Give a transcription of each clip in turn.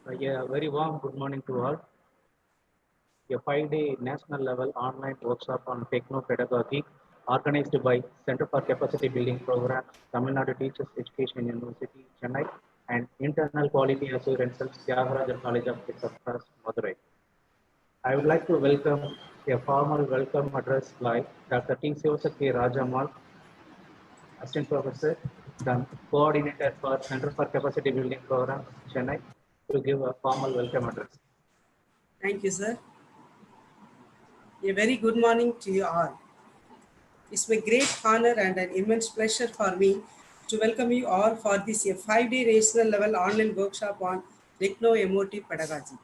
Yeah, very warm good morning to all. A 5-day national level online workshop on techno-pedagogy organized by Center for Capacity Building Programs, Tamil Nadu Teachers Education University, Chennai, and Internal Quality Assurance Cells, Tyagaraja College of Architects, Madurai. I would like to welcome a formal welcome address by Dr. T. Sivasakti Rajamal, Assistant Professor, the Coordinator for Center for Capacity Building Programs, Chennai, to give a formal welcome address. Thank you, sir. A very good morning to you all. It's my great honor and an immense pleasure for me to welcome you all for this 5-day regional level online workshop on techno-emotive pedagogy.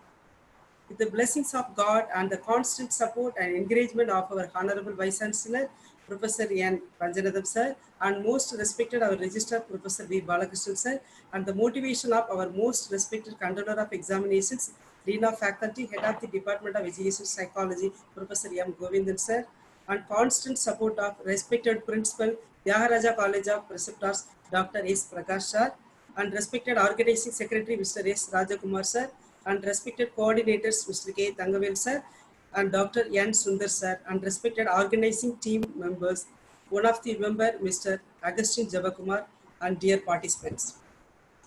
With the blessings of God and the constant support and encouragement of our Honorable Vice Chancellor, Professor N. Panjanadam sir, and most respected our Registrar, Professor V. Balakrishnan sir, and the motivation of our most respected Controller of Examinations, Dean of Faculty, Head of the Department of Education Psychology, Professor M. Govindan sir, and constant support of respected Principal, Tyagaraja College of Preceptors, Dr. S. Prakash sir, and respected Organizing Secretary, Mr. S. Rajakumar sir, and respected coordinators, Mr. K. Tangavel sir, and Dr. N. Sundar sir, and respected organizing team members, one of the member, Mr. Agustin Javakumar, and dear participants.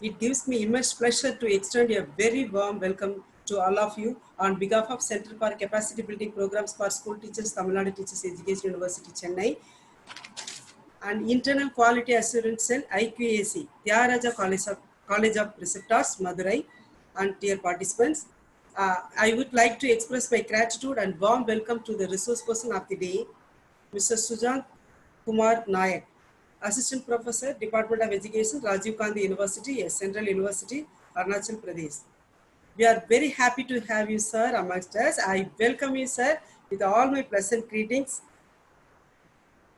It gives me immense pleasure to extend a very warm welcome to all of you on behalf of Center for Capacity Building Programs for School Teachers, Tamil Nadu Teachers Education University, Chennai, and Internal Quality Assurance Cell, IQAC, Tyagaraja College of Preceptors, Madurai, and dear participants. I would like to express my gratitude and warm welcome to the resource person of the day, Mr. Sujant Kumar Nayak, Assistant Professor, Department of Education, Rajiv Gandhi University, Central University, Arunachal Pradesh. We are very happy to have you, sir, amongst us. I welcome you, sir, with all my pleasant greetings.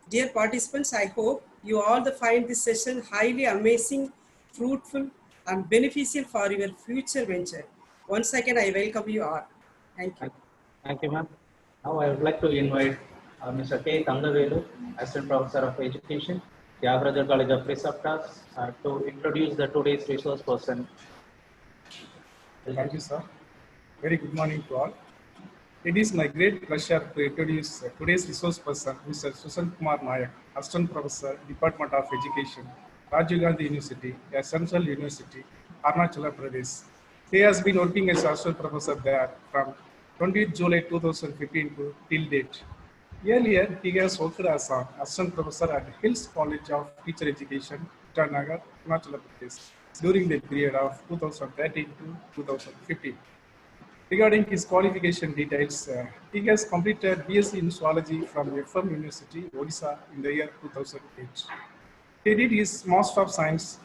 Dear participants, I hope you all find this session highly amazing, fruitful, and beneficial for your future venture. Once again, I welcome you all. Thank you. Thank you, ma'am. Now I would like to invite Mr. K. Tangavelu, Assistant Professor of Education, Tyagaraja College of Preceptors, to introduce the today's resource person. Thank you, sir. Very good morning to all. It is my great pleasure to introduce today's resource person, Mr. Susant Kumar Nayak, Assistant Professor, Department of Education, Rajiv Gandhi University, a Central University, Arunachal Pradesh. He has been working as Assistant Professor there from 20th July 2015 to till date. Earlier, he has worked as an Assistant Professor at Hills College of Teacher Education, Itanagar, Arunachal Pradesh, during the period of 2013 to 2015. Regarding his qualification details, he has completed BSc in Zoology from FM University, Odisha in the year 2008. He did his Master of Science,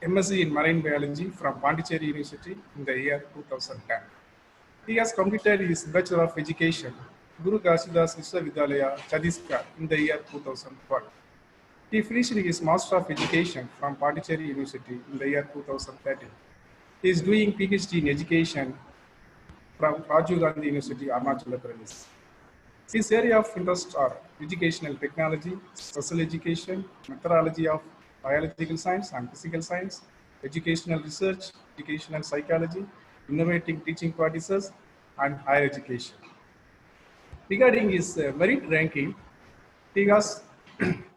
MSc in Marine Biology from Pondicherry University in the year 2010. He has completed his Bachelor of Education, Guru Ghasidas Vishwavidyalaya, Chhattisgarh in the year 2012. He finished his Master of Education from Pondicherry University in the year 2013. He is doing PhD in Education from Rajiv Gandhi University, Arunachal Pradesh. His area of interest are educational technology, special education, methodology of biological science and physical science, educational research, educational psychology, innovating teaching practices, and higher education. Regarding his merit ranking, he has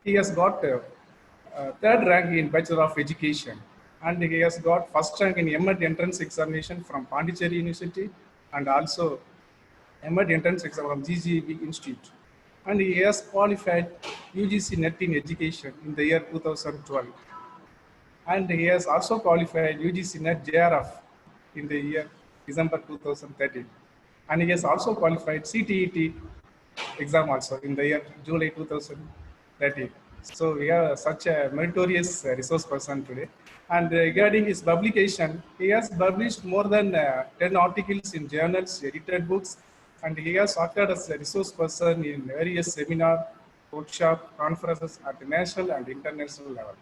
he has got third rank in Bachelor of Education, and he has got first rank in MEd entrance examination from Pondicherry University, and also MEd entrance exam from GGB Institute. And he has qualified UGC NET in Education in the year 2012. And he has also qualified UGC NET JRF in the year December 2013. And he has also qualified CTET exam also in the year July 2013. So we are such a meritorious resource person today. And regarding his publication, he has published more than 10 articles in journals, edited books, and he has acted as a resource person in various seminar, workshop, conferences at the national and international level.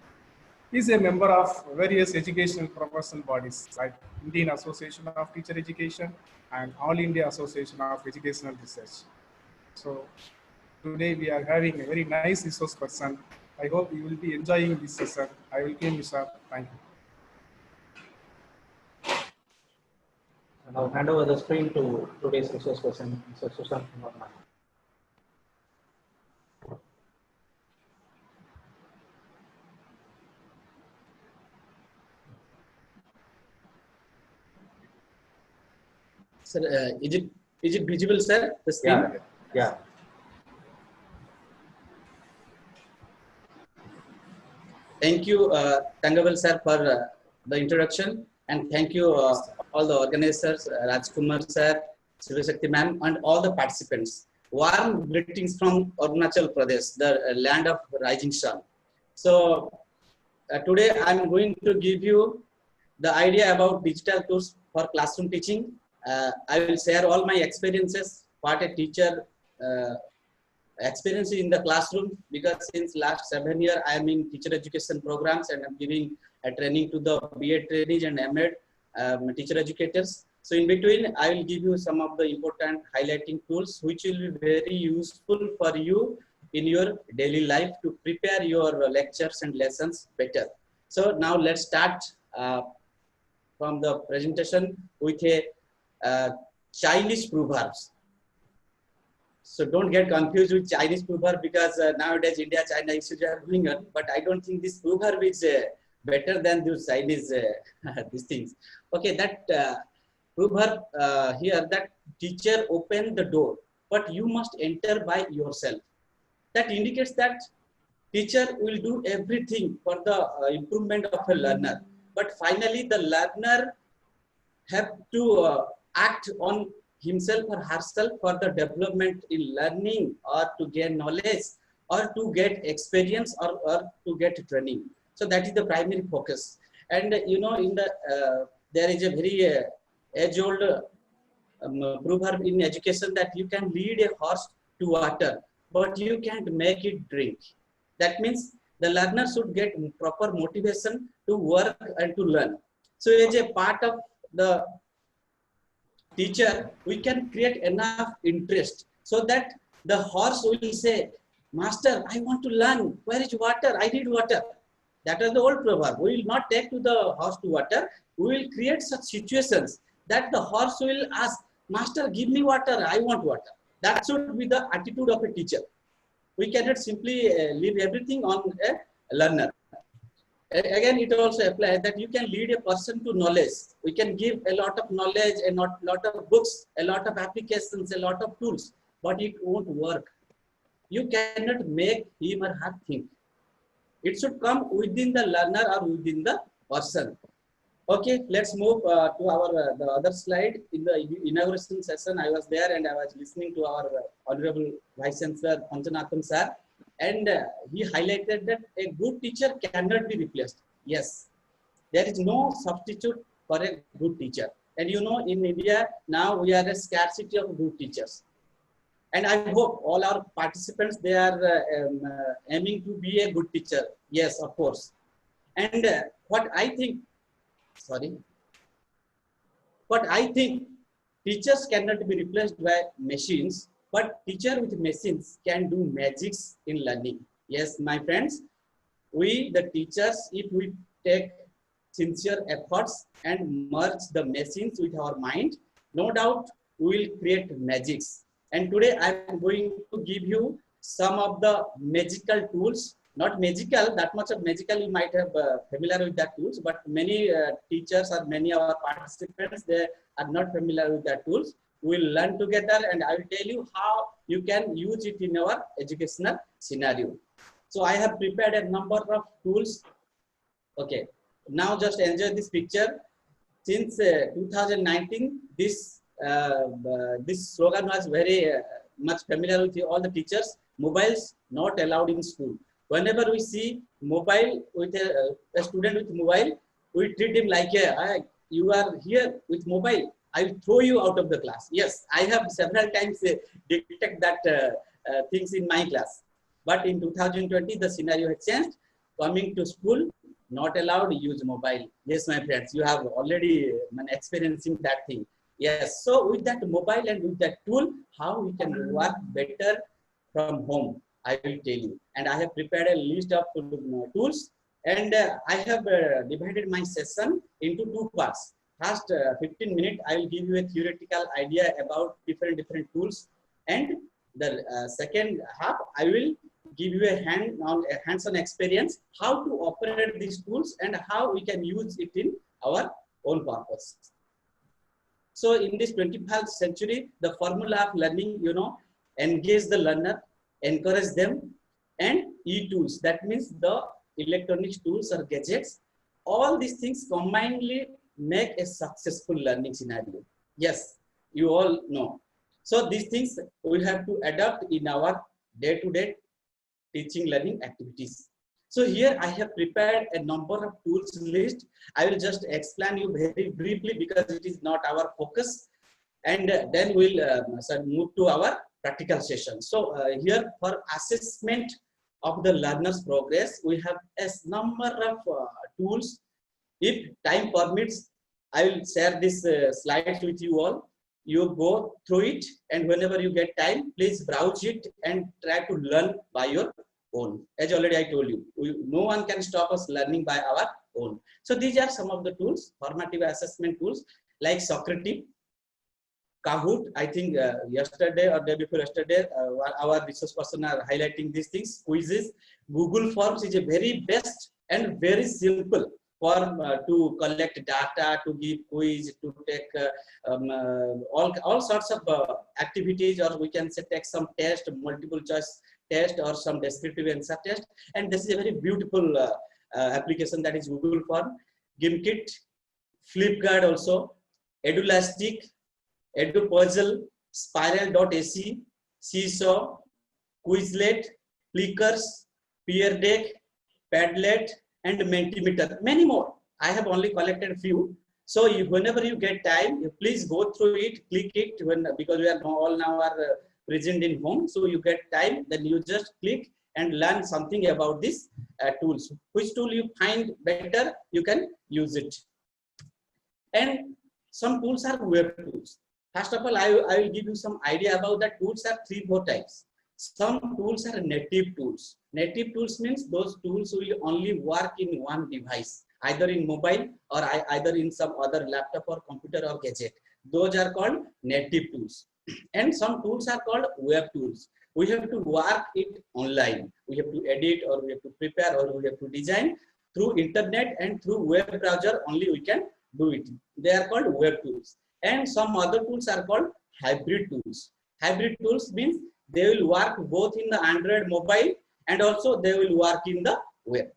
He is a member of various educational professional bodies like Indian Association of Teacher Education and All India Association of Educational Research. So today we are having a very nice resource person. I hope you will be enjoying this session. I will give you, sir. Thank you. Now hand over the screen to today's resource person, Mr. Susan Kumar Nayak. Sir, is it visible, sir? The screen? Yeah. Thank you, Tangavel sir, for the introduction, and thank you all the organizers, Rajkumar sir, Sivashakti ma'am, and all the participants. Warm greetings from Arunachal Pradesh, the land of rising sun. So today I'm going to give you the idea about digital tools for classroom teaching. I will share all my experiences, what a teacher experience in the classroom, because since last 7 years I am in teacher education programs and I'm giving a training to the BA trainees and MA teacher educators. So in between, I will give you some of the important highlighting tools which will be very useful for you in your daily life to prepare your lectures and lessons better. So now let's start from the presentation with a Chinese proverbs. So don't get confused with Chinese proverb, because nowadays India-China issues are going on. But I don't think this proverb is better than those Chinese these things. Okay, that proverb here, that teacher open the door, but you must enter by yourself. That indicates that teacher will do everything for the improvement of a learner. But finally, the learner have to act on himself or herself for the development in learning, or to gain knowledge, or to get experience, or to get training. So that is the primary focus. And you know, in the there is a very age-old proverb in education that you can lead a horse to water, but you can't make it drink. That means the learner should get proper motivation to work and to learn. So as a part of the teacher, we can create enough interest so that the horse will say, Master, I want to learn. Where is water? I need water. That is the old proverb. We will not take to the horse to water. We will create such situations that the horse will ask, Master, give me water. I want water. That should be the attitude of a teacher. We cannot simply leave everything on a learner. Again, it also applies that you can lead a person to knowledge. We can give a lot of knowledge, a lot of books, a lot of applications, a lot of tools, but it won't work. You cannot make him or her think. It should come within the learner or within the person. Okay, let's move to our the other slide. In the inauguration session, I was there and I was listening to our Honorable Vice Chancellor Panchanathan sir. And he highlighted that a good teacher cannot be replaced. Yes, there is no substitute for a good teacher. And you know, in India, now we are a scarcity of good teachers. And I hope all our participants, they are aiming to be a good teacher. Yes, of course. And what I think, teachers cannot be replaced by machines, but teacher with machines can do magics in learning. Yes, my friends, we, the teachers, if we take sincere efforts and merge the machines with our mind, no doubt we will create magics. And today I am going to give you some of the magical tools. Not magical, that much of magical you might have familiar with that tools, but many teachers or many of our participants, they are not familiar with that tools. We'll learn together and I will tell you how you can use it in our educational scenario. So I have prepared a number of tools. Okay, now just enjoy this picture. Since 2019, this slogan was very much familiar with all the teachers. Mobiles not allowed in school. Whenever we see mobile with a student with mobile, we treat him like you are here with mobile, I will throw you out of the class. Yes, I have several times detected that things in my class. But in 2020, the scenario has changed. Coming to school, not allowed to use mobile. Yes, my friends, you have already experiencing that thing. Yes, so with that mobile and with that tool, how we can work better from home, I will tell you. And I have prepared a list of tools, and I have divided my session into two parts. first 15 minutes, I will give you a theoretical idea about different tools, and the second half, I will give you a hands-on experience how to operate these tools and how we can use it in our own purpose. So in this 21st century, the formula of learning, engage the learner, encourage them, and e-tools. That means the electronic tools or gadgets. All these things combinedly make a successful learning scenario. Yes, you all know. So these things we have to adapt in our day-to-day teaching learning activities. So here I have prepared a number of tools list. I will just explain you very briefly because it is not our focus, and then we'll move to our practical session. So here for assessment of the learner's progress, we have a number of tools. If time permits, I will share this slides with you all. You go through it, and whenever you get time, please browse it and try to learn by your own. As already I told you, no one can stop us learning by our own. So these are some of the tools, formative assessment tools like Socrative, Kahoot. I think yesterday or day before yesterday, our resource person are highlighting these things. Quizzes, Google Forms is a very best and very simple form to collect data, to give quiz, to take all sorts of activities, or we can say take some test, multiple choice test, or some descriptive answer test. And this is a very beautiful application, that is Google Form, Gimkit, Flipkart also, Edulastic, Edupuzzle, Spiral.ac, Seesaw, Quizlet, Flickrs, Peerdeck, Padlet, and Mentimeter, many more. I have only collected a few. So whenever you get time, you please go through it, click it, because we are all now are present in home. So you get time, then you just click and learn something about these tools. Which tool you find better, you can use it. And some tools are web tools. First of all, I will give you some idea about that. Tools are 3-4 types. Some tools are native tools. Native tools means those tools will only work in one device, either in mobile or either in some other laptop or computer or gadget. Those are called native tools. And some tools are called web tools. We have to work it online. We have to edit, or we have to prepare, or we have to design through internet and through web browser. Only we can do it. They are called web tools. And some other tools are called hybrid tools. Hybrid tools means they will work both in the Android mobile and also they will work in the web.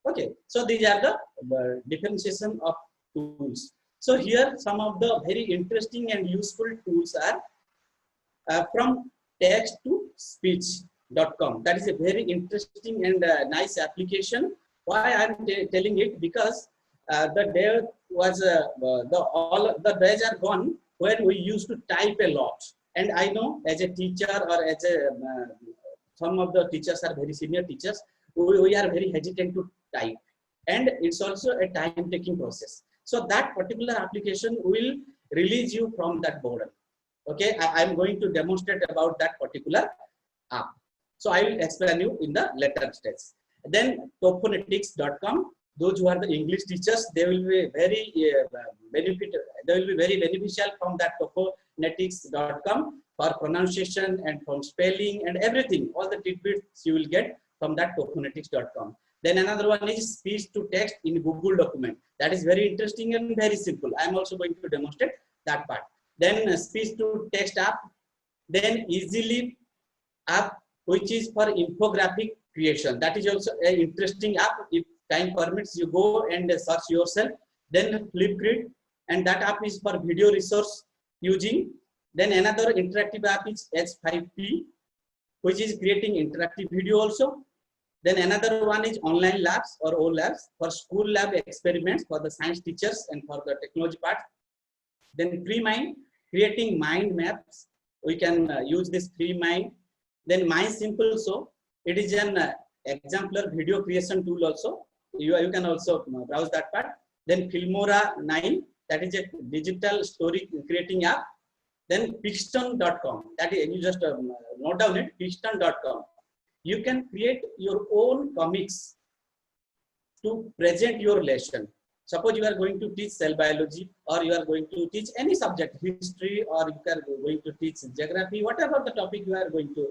Okay, so these are the differentiation of tools. So here some of the very interesting and useful tools are from text to speech.com. That is a very interesting and nice application. Why I am telling it? Because the day was the days are gone when we used to type a lot. And I know as a teacher, or as a some of the teachers are very senior teachers, we are very hesitant to type, and it's also a time-taking process. So that particular application will release you from that boredom. Okay, I'm going to demonstrate about that particular app. So I will explain you in the later stage. Then Tophonetics.com. Those who are the English teachers, they will be very very beneficial from that Tophonetics.com for pronunciation and from spelling and everything. All the tidbits you will get from that Tophonetics.com. Then another one is speech to text in Google document. That is very interesting and very simple. I am also going to demonstrate that part. Then speech to text app. Then Easily app, which is for infographic creation. That is also an interesting app. If time permits, you go and search yourself. Then Flipgrid, and that app is for video resource using. Then another interactive app is H5P, which is creating interactive video also. Then another one is Online Labs or OLabs for school lab experiments for the science teachers and for the technology part. Then FreeMind, creating mind maps. We can use this FreeMind. Then MySimple, so it is an exemplar video creation tool also. You can also browse that part. Then Filmora 9, that is a digital story creating app. Then Pixton.com, that is, you just note down it, Pixton.com. You can create your own comics to present your lesson. Suppose you are going to teach cell biology, or you are going to teach any subject, history, or you are going to teach geography, whatever the topic you are going to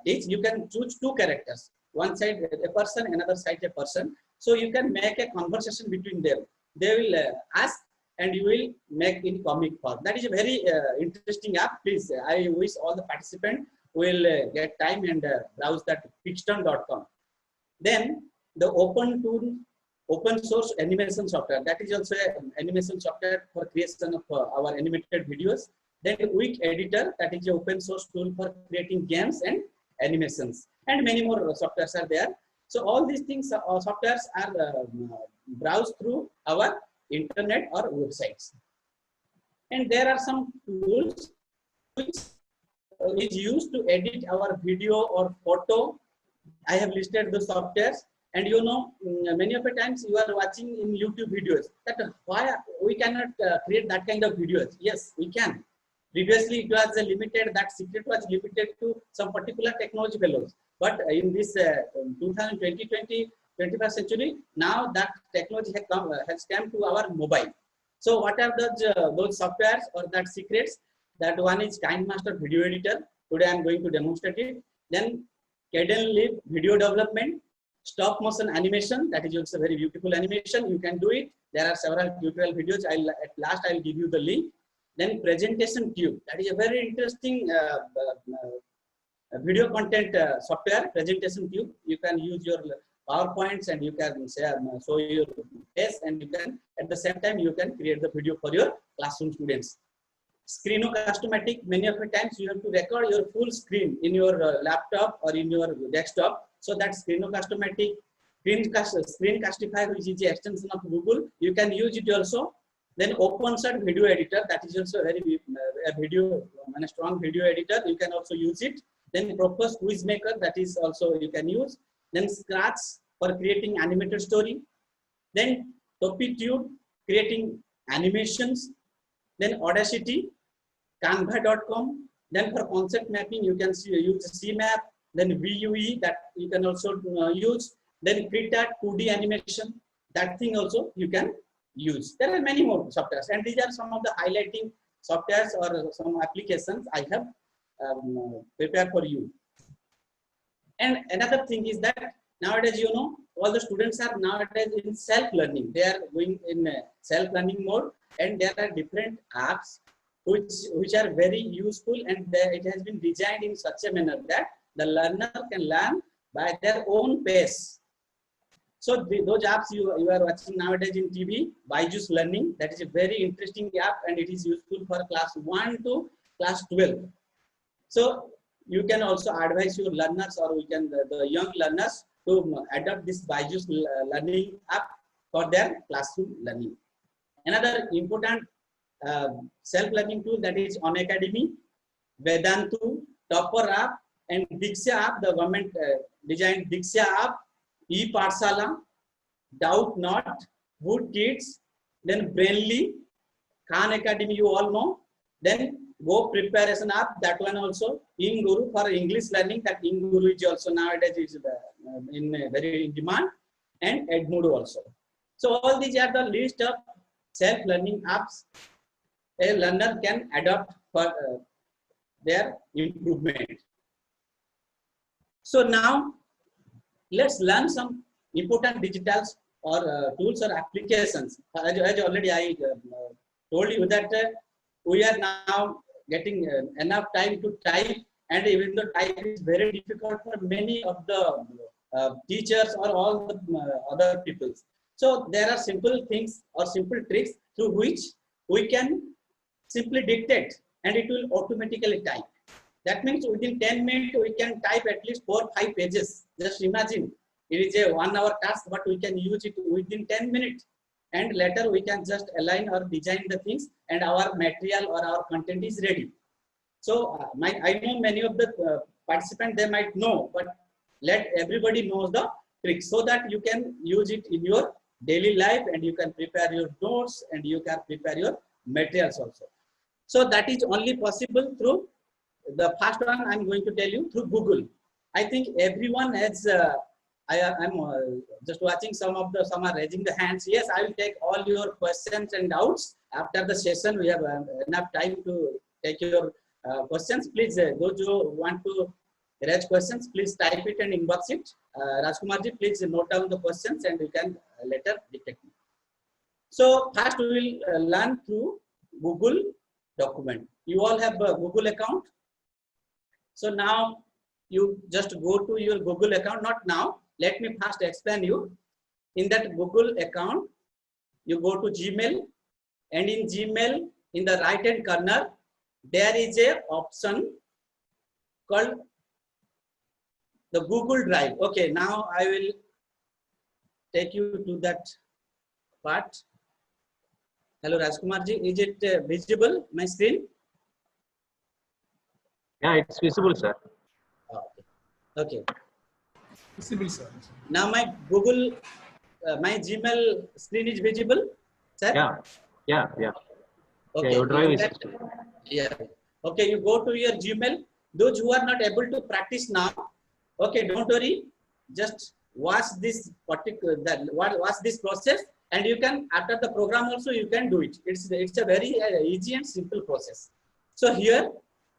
teach, you can choose two characters. One side a person, another side a person. So you can make a conversation between them. They will ask, and you will make in comic form. That is a very interesting app. Please, I wish all the participants will get time and browse that Pixton.com. Then the open source animation software, that is also an animation software for creation of our animated videos. Then Wik Editor, that is an open source tool for creating games and animations, and many more softwares are there. So all these things, softwares are browsed through our internet or websites. And there are some tools which is used to edit our video or photo. I have listed the softwares. And you know, many of the times you are watching in YouTube videos that why we cannot create that kind of videos. Yes, we can. Previously, it was limited, that secret was limited to some particular technology fellows. But in this 2020, 21st century, now that technology has come to our mobile. So what are those softwares or that secrets? That one is KineMaster Video Editor. Today I am going to demonstrate it. Then Kdenlive Video Development. Stop motion animation, that is also very beautiful animation. You can do it. There are several tutorial videos. At last I will give you the link. Then Presentation Tube, that is a very interesting video content software. Presentation Tube, you can use your PowerPoints and you can show your face, and you can at the same time you can create the video for your classroom students. Screencast-O-Matic, many of the times you have to record your full screen in your laptop or in your desktop. So that Screencast-O-Matic, Screencastify, which is the extension of Google, you can use it also. Then OpenShot Video Editor, that is also very a strong video editor. You can also use it. Then Propose Quizmaker, that is also you can use. Then Scratch for creating animated story. Then Topitude, creating animations. Then Audacity, Canva.com. Then for concept mapping, you can use CMap. Then VUE, that you can also use. Then Krita 2D animation, that thing also you can use. There are many more softwares, and these are some of the highlighting softwares or some applications I have prepared for you. And another thing is that nowadays, you know, all the students are nowadays in self-learning. They are going in self-learning mode, and there are different apps which are very useful, and it has been designed in such a manner that the learner can learn by their own pace. So those apps you are watching nowadays in TV, Byju's Learning, that is a very interesting app, and it is useful for class 1 to class 12. So you can also advise your learners, or we can the young learners to adopt this Byju's Learning app for their classroom learning. Another important self-learning tool, that is Unacademy, Vedantu, Topper app, and Diksha app. The government designed Diksha app, ePathshala, Doubt Not, Good Kids, then Brainly, Khan Academy, you all know. Then Go Preparation app, that one also. InGuru for English learning, that InGuru is also nowadays is very in demand, and Edmodo also. So all these are the list of self-learning apps a learner can adopt for their improvement. So now let's learn some important digitals or tools or applications. As already I told you that we are now getting enough time to type, and even though type is very difficult for many of the teachers or all the other people. So there are simple things or simple tricks through which we can simply dictate, and it will automatically type. That means within 10 minutes, we can type at least 4 or 5 pages. Just imagine, it is a 1-hour task, but we can use it within 10 minutes. And later we can just align or design the things, and our material or our content is ready. So I know many of the participants, they might know, but let everybody know the tricks so that you can use it in your daily life, and you can prepare your notes, and you can prepare your materials also. So that is only possible through the first one I'm going to tell you, through Google. I think everyone has I'm just watching some are raising the hands. Yes, I will take all your questions and doubts after the session. We have enough time to take your questions. Please, those who want to raise questions, please type it and inbox it. Rajkumarji, please note down the questions and you can later detect me. So first we will learn through Google document. You all have a Google account. So now you just go to your Google account. Not now. Let me first explain you. In that Google account, you go to Gmail, and in Gmail, in the right hand corner, there is a option called the Google Drive. Okay, now I will take you to that part. Hello, Rajkumarji, is it visible, my screen? Yeah, it's visible, sir. Okay. Visible, sir. Now my Google, my Gmail screen is visible, sir? Yeah. Okay. Your drive is Yeah. Okay, you go to your Gmail. Those who are not able to practice now, okay, don't worry. Just watch this particular watch this process, and you can, after the program also you can do it. It's a very easy and simple process. So here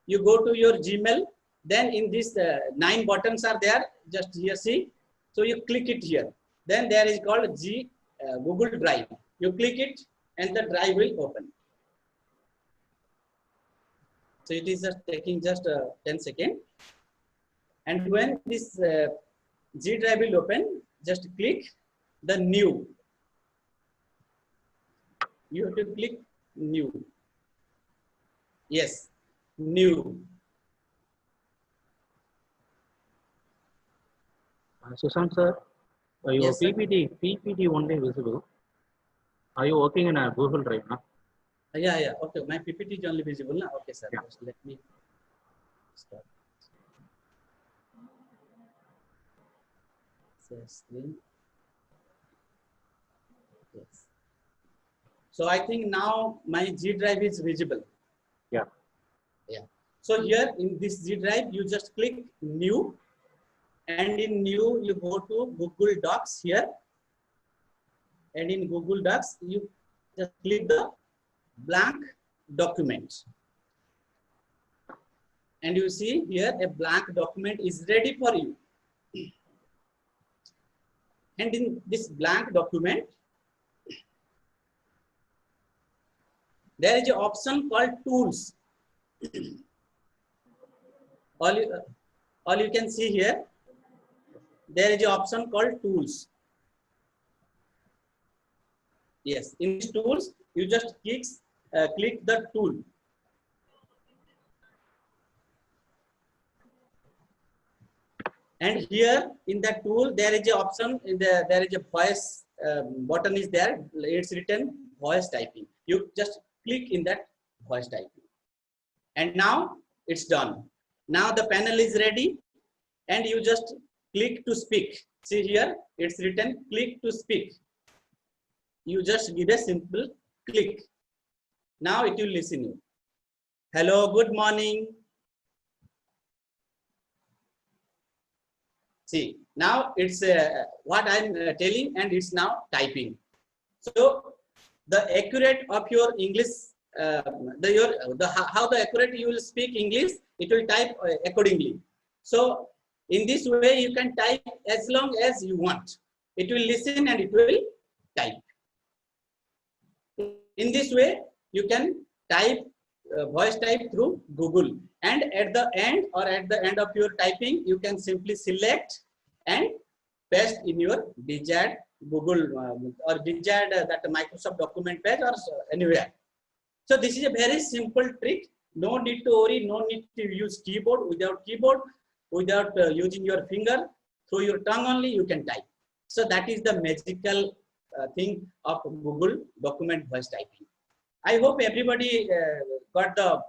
you go to your Gmail. Then in this 9 buttons are there. Just here, see. So you click it here. Then there is called Google Drive. You click it, and the drive will open. So it is just taking just 10 seconds. And when this G drive will open, just click the new. You have to click new. Yes, new. Sushant, sir, your Yes, sir. PPT only visible. Are you working in a Google Drive now? Yeah. Okay, my PPT is only visible now. Okay, sir. Yeah. Just let me start. Share screen. Yes. So I think now my G drive is visible. Yeah. So here in this G drive, you just click new, and in new you go to Google Docs here, and in Google Docs you just click the blank document, and you see here a blank document is ready for you. And in this blank document, there is an option called tools. All you can see here, there is an option called tools. Yes, in these tools, you just click the tool. And here in that tool, there is an option, there is a voice button is there. It's written voice typing. You just click in that voice typing. And now it's done. Now the panel is ready, and you just click to speak. See here, it's written click to speak. You just give a simple click. Now it will listen you. Hello, good morning. See, now it's what I'm telling, and it's now typing. So the accurate of your English, how the accurate you will speak English, it will type accordingly. So in this way, you can type as long as you want. It will listen and it will type. In this way, you can type voice type through Google. And at the end of your typing, you can simply select and paste in your desired Google or desired that Microsoft document page or anywhere. So this is a very simple trick. No need to worry. No need to use keyboard. Without using your finger, through your tongue only you can type. So that is the magical thing of Google document voice typing. I hope everybody got the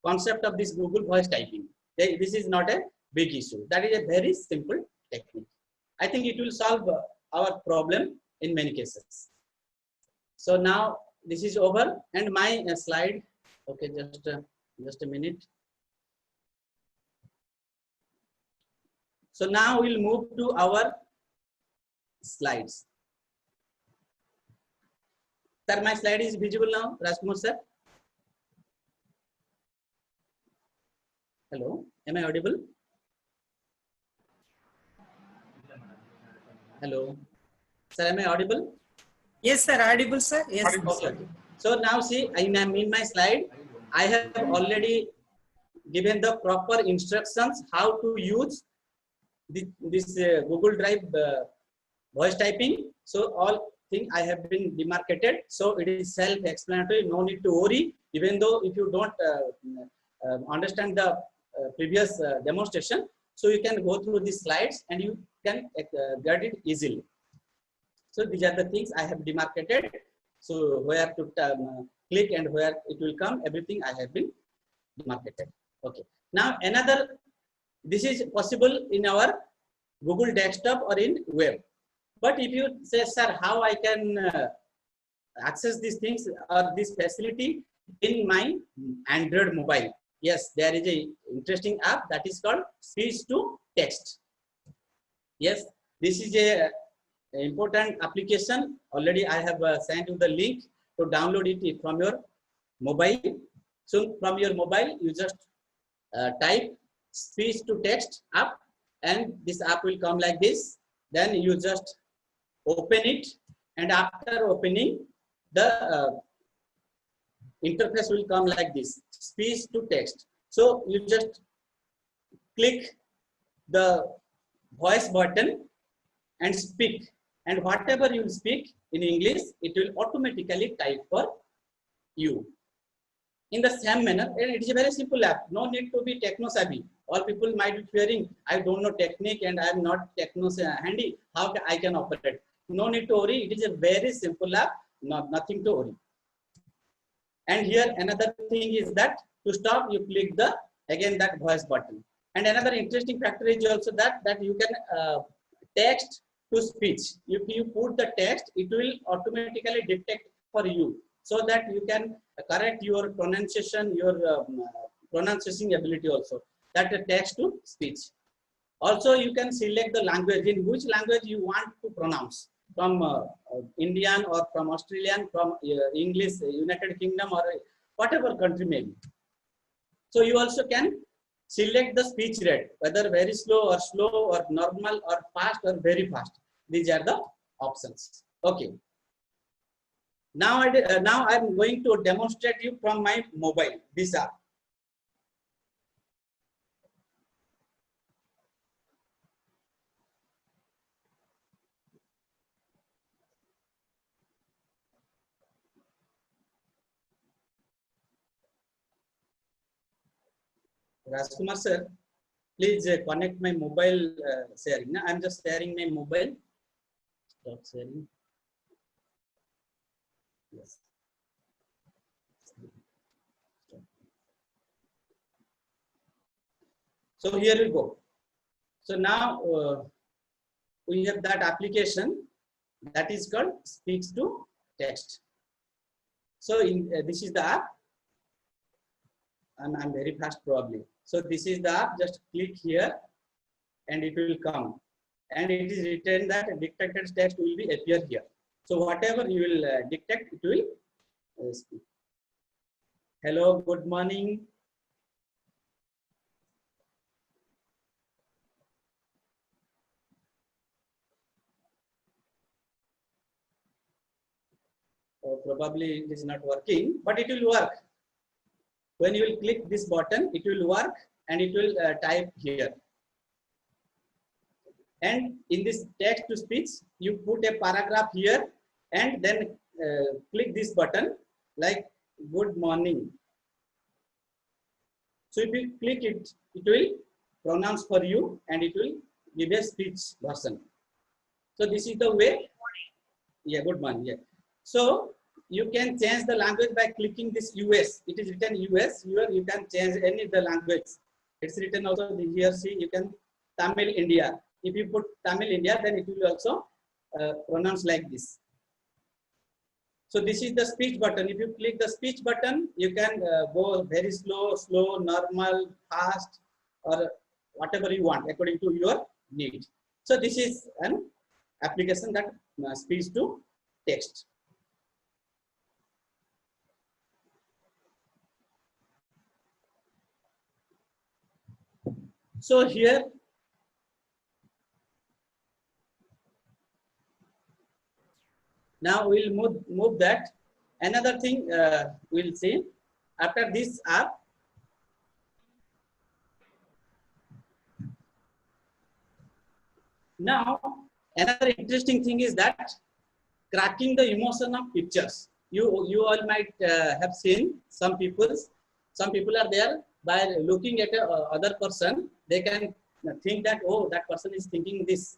concept of this Google voice typing. This is not a big issue. That is a very simple technique. I think it will solve our problem in many cases. So now this is over, and my slide. Okay, just a minute. So now we'll move to our slides. Sir, my slide is visible now, Rajkumar sir. Hello, am I audible? Hello, sir, am I audible? Yes, sir. Audible, sir. Yes. Audible, Okay, sir. okay. So now see, in my slide, I have already given the proper instructions how to use this Google Drive voice typing. So all thing I have been demarcated. So it is self-explanatory. No need to worry. Even though if you don't understand the previous demonstration, so you can go through these slides and you can get it easily. So these are the things I have demarcated. So where to click and where it will come, everything I have been demarcated. Okay. Now another, this is possible in our Google desktop or in web. But if you say, sir, how I can access these things or this facility in my Android mobile? Yes, there is a interesting app that is called Speech to Text. Yes, this is a important application. Already I have sent you the link to download it from your mobile. So from your mobile, you just type speech to text app, and this app will come like this. Then you just open it, and after opening, the interface will come like this, speech to text. So you just click the voice button and speak, and whatever you speak in English, it will automatically type for you. In the same manner, and it is a very simple app. No need to be techno savvy. All people might be fearing, I don't know technique and I am not techno handy. How I can operate? No need to worry. It is a very simple app. Nothing to worry. And here another thing is that to stop, you click the again that voice button. And another interesting factor is also that you can text to speech. If you put the text, it will automatically detect for you, so that you can correct your pronunciation, your pronunciation ability also. That text to speech. Also, you can select the language, in which language you want to pronounce, from Indian or from Australian, from English, United Kingdom, or whatever country maybe. So you also can select the speech rate, whether very slow or normal or fast or very fast. These are the options. Okay. Now I'm going to demonstrate you from my mobile, this app. Rajkumar sir, please connect my mobile sharing. Now I'm just sharing my mobile. Stop sharing. Yes. So here we go. So now we have that application that is called Speech to Text. So this is the app. I'm very fast probably. So this is the app. Just click here, and it will come. And it is written that dictated text will be appear here. So whatever you will dictate, it will speak. Hello, good morning. Probably it is not working, but it will work. When you will click this button, it will work, and it will type here. And in this text to speech, you put a paragraph here, and then click this button like good morning. So if you click it, it will pronounce for you, and it will give a speech version. So this is the way. Yeah, good morning. Yeah. So you can change the language by clicking this US. It is written US. Here you can change any of the language. It's written also here. See, you can Tamil India. If you put Tamil India, then it will also pronounce like this. So this is the speech button. If you click the speech button, you can go very slow, normal, fast, or whatever you want according to your need. So this is an application that speech to text. So here now we'll move that. Another thing we'll see after this app. Now another interesting thing is that cracking the emotion of pictures. You all might have seen some people are there, by looking at a other person, they can think that, oh, that person is thinking this.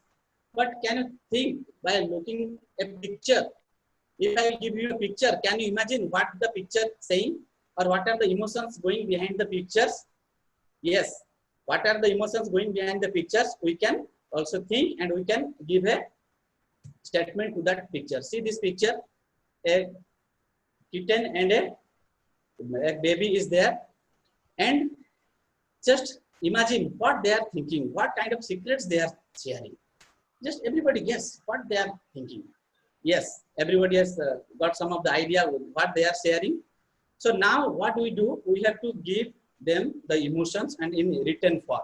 But can you think by looking at a picture? If I give you a picture, can you imagine what the picture saying, or what are the emotions going behind the pictures? Yes, what are the emotions going behind the pictures? We can also think, and we can give a statement to that picture. See this picture, a kitten and a baby is there, and just imagine what they are thinking, what kind of secrets they are sharing. Just everybody guess what they are thinking. Yes, everybody has got some of the idea what they are sharing. So now what we do, we have to give them the emotions and in written form.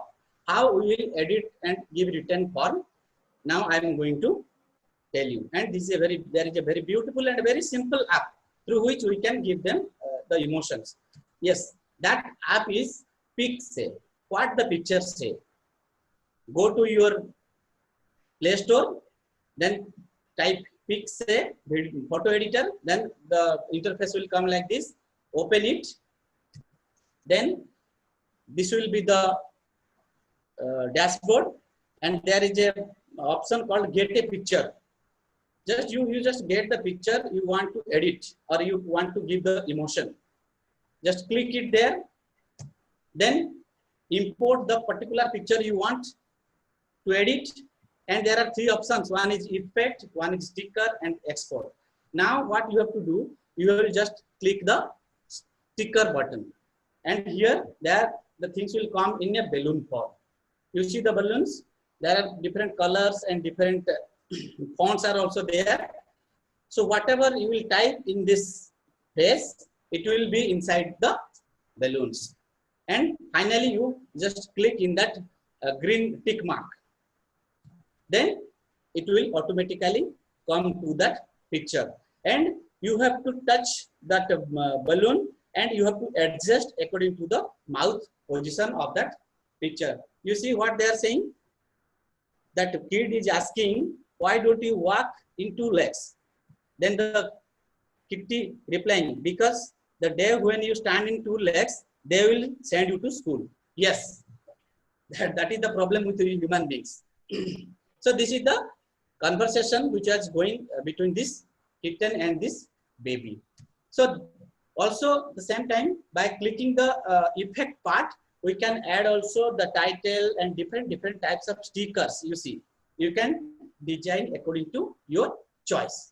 How we will edit and give written form, now I am going to tell you. And this is there is a very beautiful and very simple app through which we can give them the emotions. Yes, that app is Pixay. What the pictures say. Go to your Play Store, then type Pixay photo editor, then the interface will come like this. Open it, then this will be the dashboard, and there is a option called get a picture. Just you just get the picture you want to edit or you want to give the emotion. Just click it there, then import the particular picture you want to edit, and there are three options. One is effect, one is sticker, and export. Now what you have to do, you will just click the sticker button, and here there the things will come in a balloon form. You see the balloons, there are different colors and different fonts are also there. So whatever you will type in this phrase, it will be inside the balloons. And finally you just click in that green tick mark. Then it will automatically come to that picture. And you have to touch that balloon, and you have to adjust according to the mouth position of that picture. You see what they are saying? That kid is asking, why don't you walk in 2 legs? Then the kitty replying, because the day when you stand in 2 legs, they will send you to school. Yes, that is the problem with human beings. So this is the conversation which was going between this kitten and this baby. So also the same time, by clicking the effect part, we can add also the title and different types of stickers. You see, you can design according to your choice.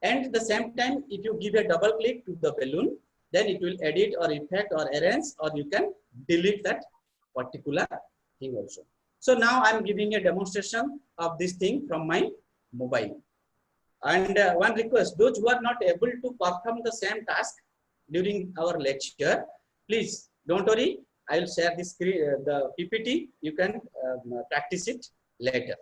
And at the same time, if you give a double click to the balloon, then it will edit or effect or arrange, or you can delete that particular thing also. So now I'm giving a demonstration of this thing from my mobile. And one request, those who are not able to perform the same task during our lecture, please don't worry. I will share this the PPT. You can practice it later.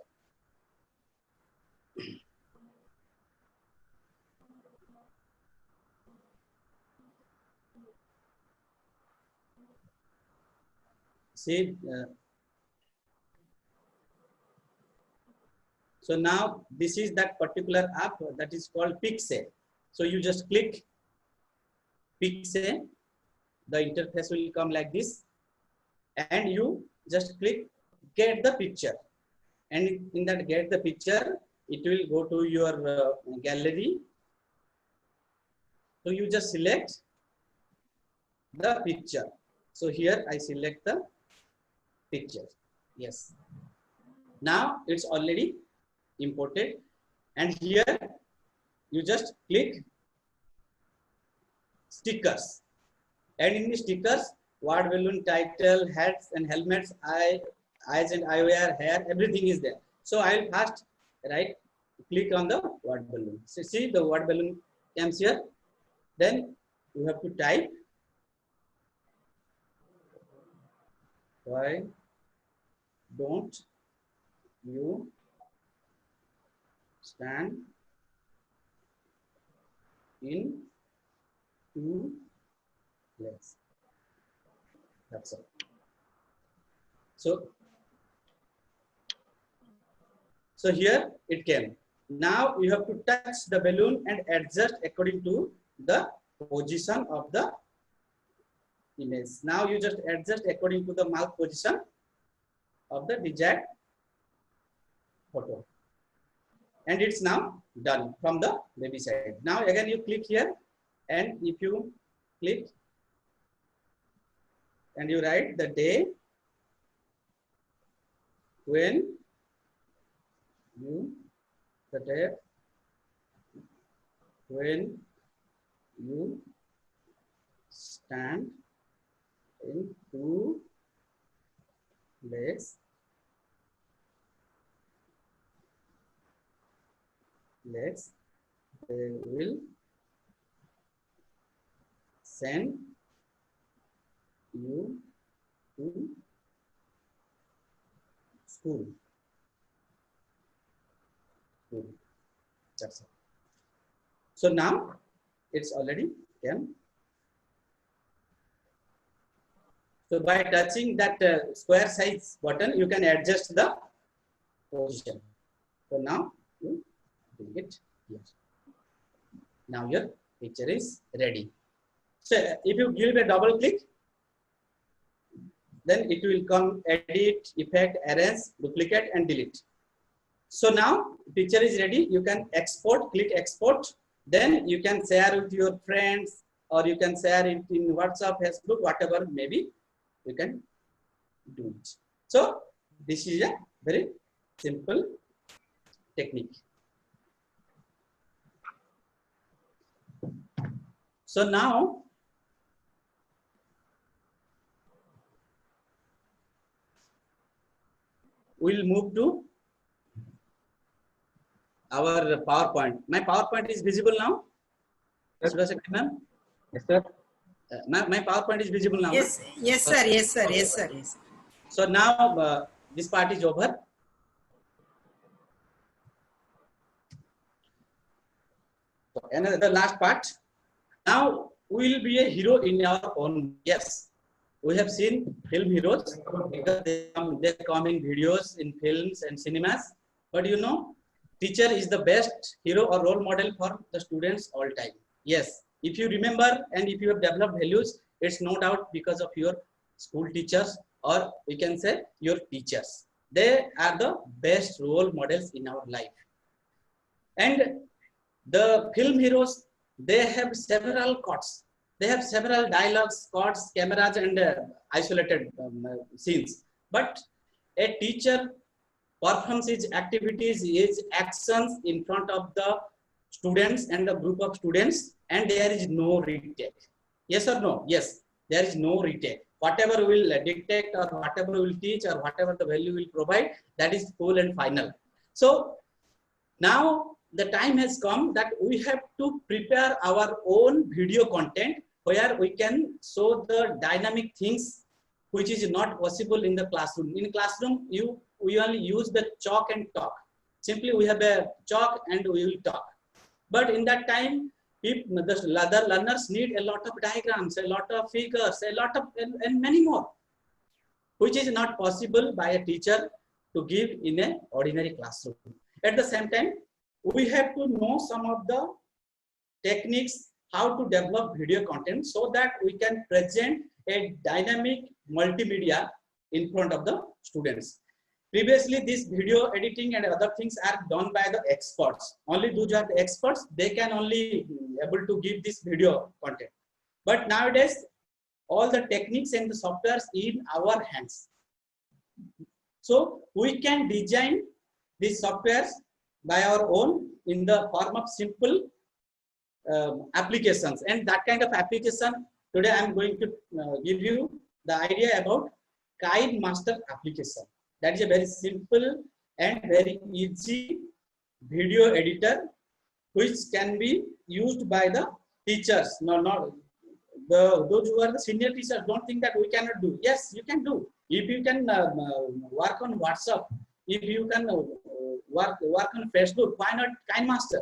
See, so now this is that particular app that is called Pixay. So you just click Pixay, the interface will come like this, and you just click get the picture, and in that get the picture, it will go to your gallery. So you just select the picture. So here I select the picture. Yes. Now it's already imported, and here you just click stickers, and in the stickers, word balloon, title, hats and helmets, eyes and eyewear, hair, everything is there. So I will first write click on the word balloon. So see the word balloon comes here. Then you have to type why don't you stand in two legs. That's all. So here it came. Now you have to touch the balloon and adjust according to the position of the image. Now you just adjust according to the mouth position of the desired photo. And it's now done from the baby side. Now again you click here, and if you click and you write the day when you stand in two legs, they will send you to school. That's it. So now it's already came. So by touching that square size button, you can adjust the position. So now you bring it here. Now your picture is ready. So if you give a double click, then it will come edit, effect, arrange, duplicate, and delete. So now picture is ready. You can export, click export. Then you can share with your friends, or you can share it in WhatsApp, Facebook, whatever maybe you can do it. So this is a very simple technique. So now we'll move to our PowerPoint. My PowerPoint is visible now? Yes. Yes, sir. My PowerPoint is visible now? Yes, yes, sir. Yes, sir. Yes, sir. Yes. So now this part is over. So another last part. Now we will be a hero in our own. Yes, we have seen film heroes because they come in videos, in films and cinemas. But you know, teacher is the best hero or role model for the students all time. Yes, if you remember and if you have developed values, it's no doubt because of your school teachers, or we can say your teachers. They are the best role models in our life. And the film heroes, they have several quotes. They have several dialogues, quotes, cameras, and isolated scenes. But a teacher performs his activities, his actions in front of the students and the group of students, and there is no retake. Yes or no? Yes, there is no retake. Whatever will dictate, or whatever will teach, or whatever the value will provide, that is full and final. So now the time has come that we have to prepare our own video content where we can show the dynamic things which is not possible in the classroom. In classroom, we only use the chalk and talk. Simply we have a chalk and we will talk. But in that time, if the other learners need a lot of diagrams, a lot of figures, a lot of and many more, which is not possible by a teacher to give in an ordinary classroom. At the same time, we have to know some of the techniques how to develop video content so that we can present a dynamic multimedia in front of the students. Previously, this video editing and other things are done by the experts. Only those who are the experts, they can only able to give this video content. But nowadays, all the techniques and the softwares in our hands. So we can design these softwares by our own in the form of simple applications. And that kind of application, today I'm going to give you the idea about KineMaster application. That is a very simple and very easy video editor which can be used by the teachers. No, not those who are the senior teachers don't think that we cannot do. Yes, you can do. If you can work on WhatsApp, if you can work on Facebook, why not KineMaster?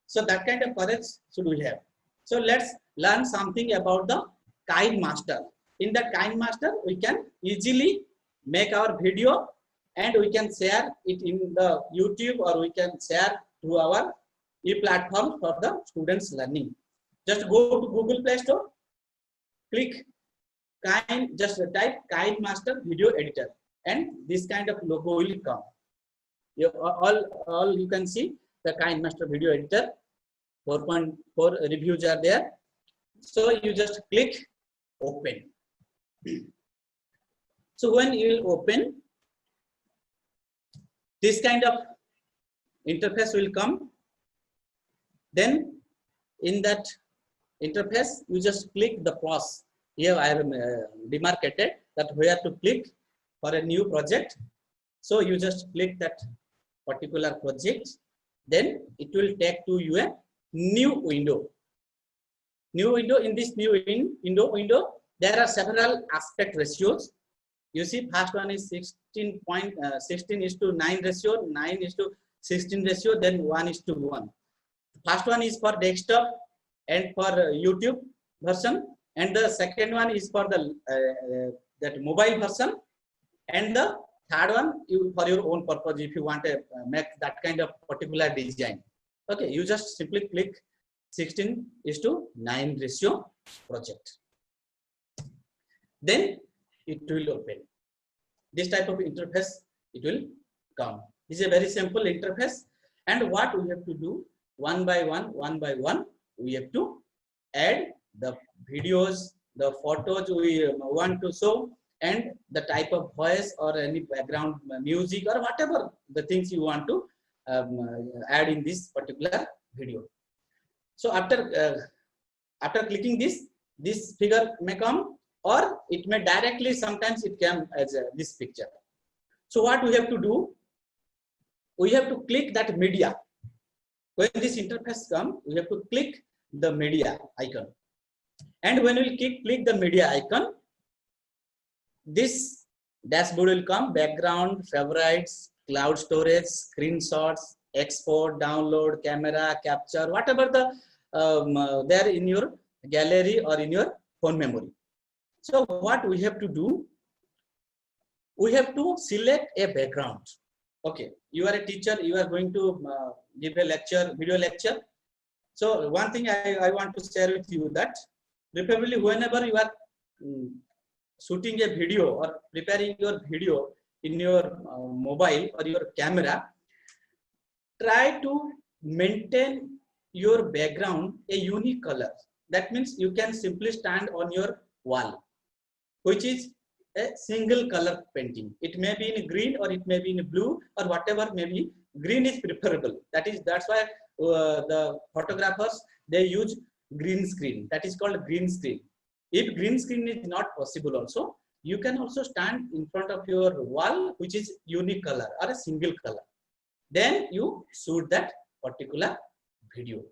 So that kind of courage should we have. So let's learn something about the KineMaster. In that KineMaster, we can easily make our video and we can share it in the YouTube, or we can share to our e-platform for the students learning. Just go to Google Play Store, click just type KineMaster video editor, and this kind of logo will come. All you can see the KineMaster video editor. 4.4 reviews are there. So you just click open. So when you will open, this kind of interface will come. Then in that interface, you just click the plus. Here I have demarcated that where to click for a new project. So you just click that particular project. Then it will take to you a new window. New window. In this new window, there are several aspect ratios. You see, first one is 16:9 ratio, 9:16 ratio, then 1:1. First one is for desktop and for YouTube version, and the second one is for the that mobile version, and the third one for your own purpose if you want to make that kind of particular design. Okay, you just simply click 16:9 ratio project. Then it will open. This type of interface it will come. This is a very simple interface, and what we have to do one by one, we have to add the videos, the photos we want to show, and the type of voice or any background music or whatever the things you want to add in this particular video. So after clicking this figure may come, or it may directly, sometimes it comes as this picture. So what we have to do, we have to click that media. When this interface comes, we have to click the media icon. And when we click the media icon, this dashboard will come: background, favorites, cloud storage, screenshots, export, download, camera, capture, whatever the there in your gallery or in your phone memory. So what we have to do, we have to select a background. Okay, you are a teacher, you are going to give a lecture, video lecture. So one thing I want to share with you that preferably whenever you are shooting a video or preparing your video in your mobile or your camera, try to maintain your background a unique color. That means you can simply stand on your wall, which is a single color painting. It may be in green or it may be in blue or whatever may be. Green is preferable. That's why the photographers, they use green screen. That is called green screen. If green screen is not possible also, you can also stand in front of your wall, which is unique color or a single color. Then you shoot that particular video.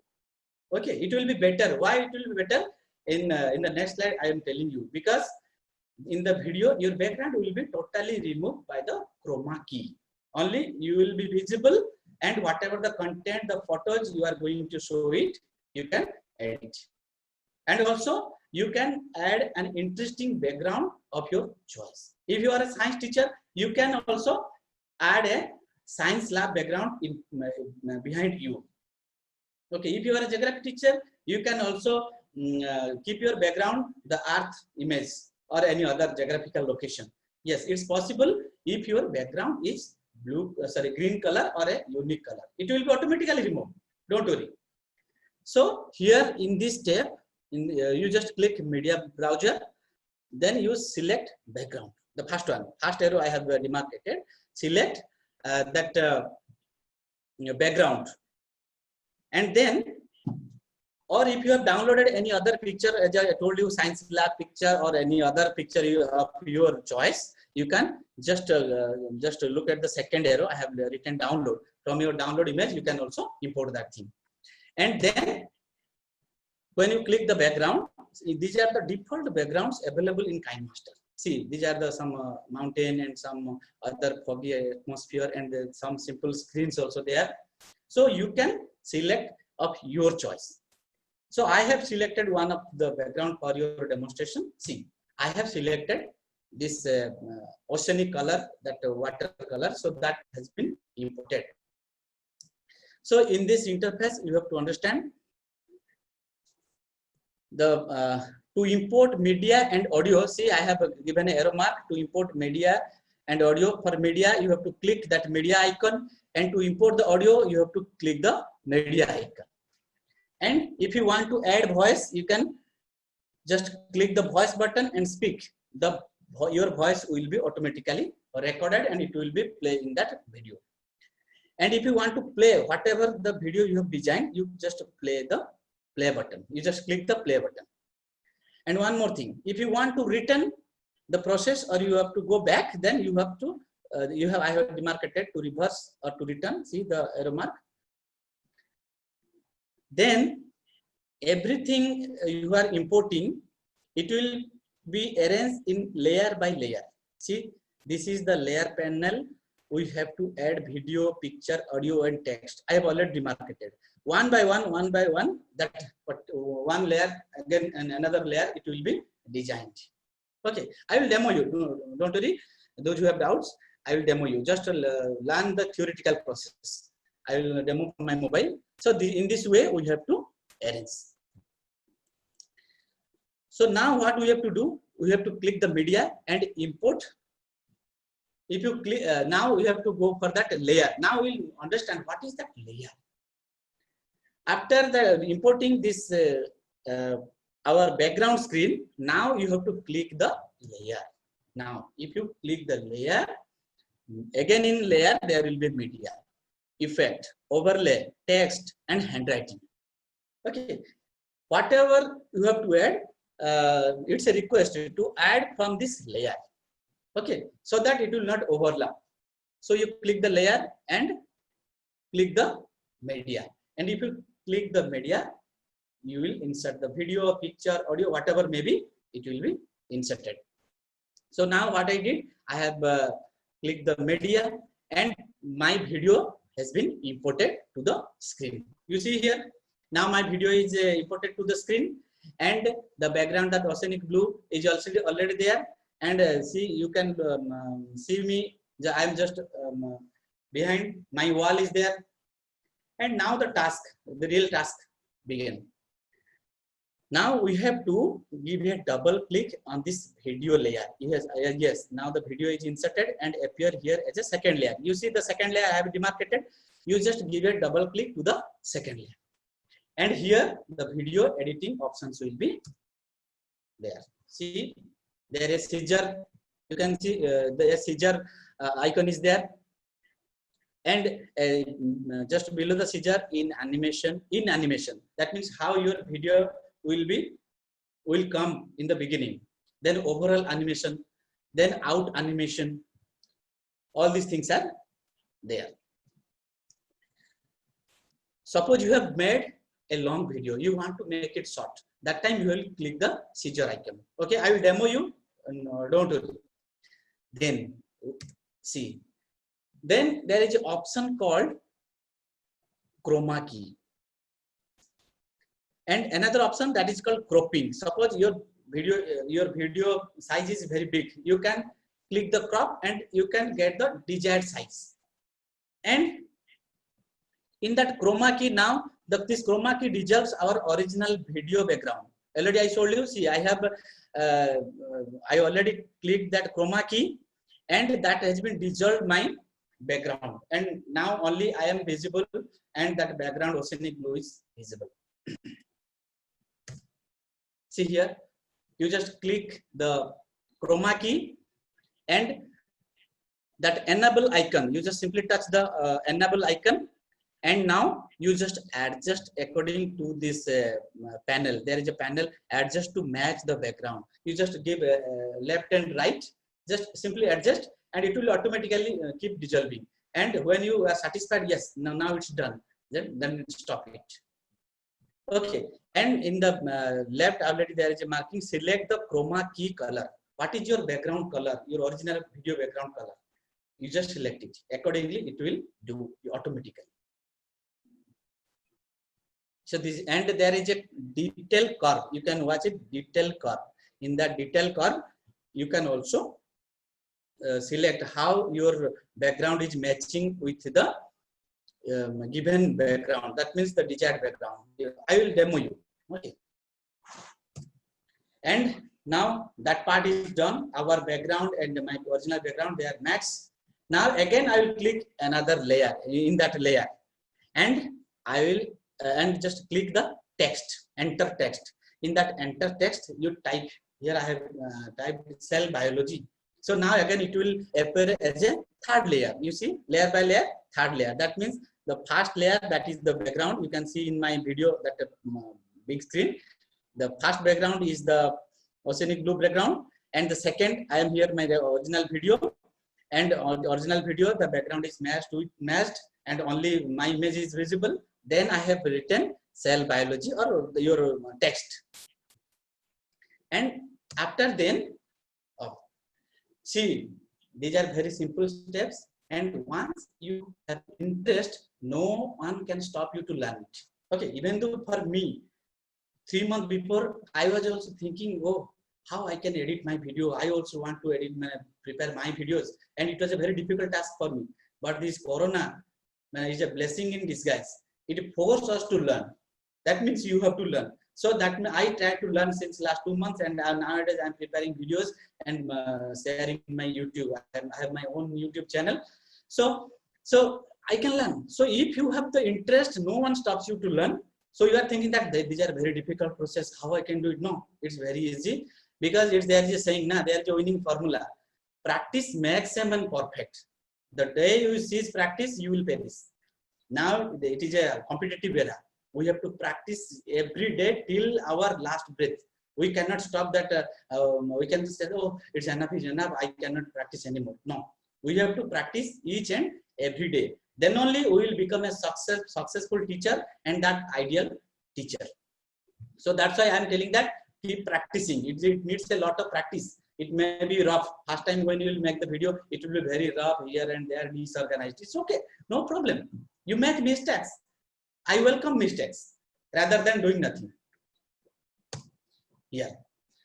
Okay, it will be better. Why it will be better? In the next slide, I am telling you, because in the video, your background will be totally removed by the chroma key. Only you will be visible, and whatever the content, the photos you are going to show it, you can edit. And also, you can add an interesting background of your choice. If you are a science teacher, you can also add a science lab background behind you. Okay, if you are a geography teacher, you can also keep your background the earth image or any other geographical location. Yes, it's possible if your background is green color or a unique color. It will be automatically removed. Don't worry. So here in this step, you just click media browser, then you select background. The first one, first arrow I have demarcated. Select that background, and then, or if you have downloaded any other picture, as I told you, science lab picture or any other picture of your choice, you can just look at the second arrow. I have written download. From your download image, you can also import that thing. And then when you click the background, these are the default backgrounds available in KineMaster. See, these are the some mountain and some other foggy atmosphere and some simple screens also there. So you can select of your choice. So I have selected one of the background for your demonstration. See, I have selected this oceanic color, that water color. So that has been imported. So in this interface, you have to understand the to import media and audio. See, I have given an arrow mark to import media and audio. For media, you have to click that media icon, and to import the audio, you have to click the media icon. And if you want to add voice, you can just click the voice button and speak. Your voice will be automatically recorded and it will be played in that video. And if you want to play whatever the video you have designed, you just play the play button. You just click the play button. And one more thing, if you want to return the process or you have to go back, then you have to, I have demarcated to reverse or to return. See the arrow mark. Then everything you are importing, it will be arranged in layer by layer. See, this is the layer panel. We have to add video, picture, audio, and text. I have already demarcated. One by one, that one layer, again, and another layer, it will be designed. Okay, I will demo you. Don't worry. Those who have doubts, I will demo you. Just learn the theoretical process. I will demo from my mobile. So in this way, we have to arrange. So now what we have to do, we have to click the media and import. If you click, now we have to go for that layer. Now we'll understand what is that layer. After the importing this our background screen, now you have to click the layer. Now, if you click the layer, again in layer there will be media, effect, overlay, text, and handwriting. Okay, whatever you have to add, it's a request to add from this layer. Okay, so that it will not overlap. So you click the layer and click the media. And if you click the media, you will insert the video, picture, audio, whatever may be, it will be inserted. So now what I did, I have clicked the media and my video has been imported to the screen. You see here, now my video is imported to the screen and the background, that oceanic blue, is also already there. And see, you can see me, I am just behind, my wall is there. And now the task, the real task begin. Now we have to give a double click on this video layer. Yes, now the video is inserted and appear here as a second layer. You see the second layer I have demarcated. You just give a double click to the second layer. And here the video editing options will be there. See, there is scissor. You can see the scissor icon is there. And just below the scissor in animation, that means how your video will come in the beginning, then overall animation, then out animation. All these things are there. Suppose you have made a long video, you want to make it short. That time you will click the scissor icon. Okay, I will demo you. Don't worry. Then see. Then there is an option called chroma key. And another option that is called cropping. Suppose your video size is very big. You can click the crop and you can get the desired size. And in that chroma key now, this chroma key dissolves our original video background. Already I showed you, see, I already clicked that chroma key and that has been dissolved my background. And now only I am visible and that background oceanic blue is visible. See here, you just click the chroma key and that enable icon, you just simply touch the enable icon, and now you just adjust according to this panel. There is a panel, adjust to match the background. You just give left and right, just simply adjust and it will automatically keep dissolving. And when you are satisfied, yes, now it's done, then stop it. Okay, and in the left already there is a marking, select the chroma key color. What is your background color, your original video background color? You just select it. Accordingly, it will do automatically. So this, and there is a detail curve. You can watch it, detail curve. In that detail curve, you can also select how your background is matching with the given background. That means the desired background. I will demo you. Okay. And now that part is done. Our background and my original background, they are matched. Now again, I will click another layer in that layer, and I will and just click the text, enter text. In that enter text, you type here. I have typed cell biology. So now again, it will appear as a third layer. You see, layer by layer, third layer. That means the first layer, that is the background. You can see in my video that big screen. The first background is the oceanic blue background, and the second, I am here my original video, and on the original video the background is matched and only my image is visible. Then I have written cell biology or your text, and after then, see, these are very simple steps, and once you have interest, no one can stop you to learn it. Okay, even though for me, 3 months before, I was also thinking, oh, how I can edit my video. I also want to prepare my videos, and it was a very difficult task for me. But this Corona is a blessing in disguise. It forced us to learn. That means you have to learn. So that I tried to learn since last 2 months, and nowadays I'm preparing videos and sharing my YouTube. I have my own YouTube channel. So I can learn. So if you have the interest, no one stops you to learn. So you are thinking that these are very difficult process. How I can do it? No, it's very easy, because there is a saying, there is a winning formula. Practice makes a man perfect. The day you cease practice, you will perish. Now it is a competitive era. We have to practice every day till our last breath. We cannot stop that. We can say, oh, it's enough, I cannot practice anymore. No, we have to practice each and every day. Then only we will become a successful teacher and that ideal teacher. So that's why I'm telling that keep practicing. It needs a lot of practice. It may be rough. First time when you will make the video, it will be very rough here and there, disorganized. It's okay, no problem. You make mistakes. I welcome mistakes rather than doing nothing. Yeah.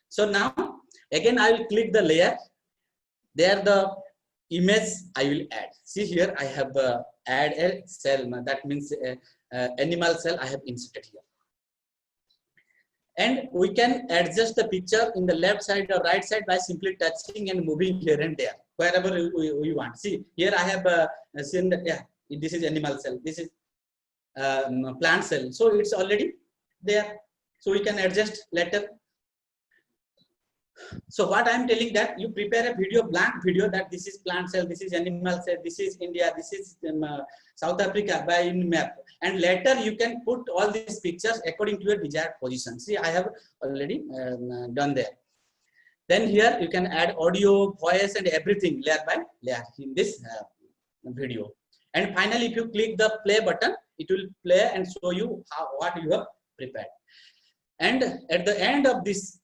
So now again I will click the layer. There the image I will add. See here I have add a cell. That means animal cell I have inserted here. And we can adjust the picture in the left side or right side by simply touching and moving here and there, wherever we want. See, here I have seen that, yeah, this is animal cell, this is plant cell. So it's already there. So we can adjust later. So what I'm telling that you prepare a video, blank video, that this is plant cell, this is animal cell, this is India, this is South Africa by map, and later you can put all these pictures according to your desired position. See, I have already done there. Then here you can add audio, voice, and everything layer by layer in this video. And finally, if you click the play button, it will play and show you what you have prepared. And at the end of this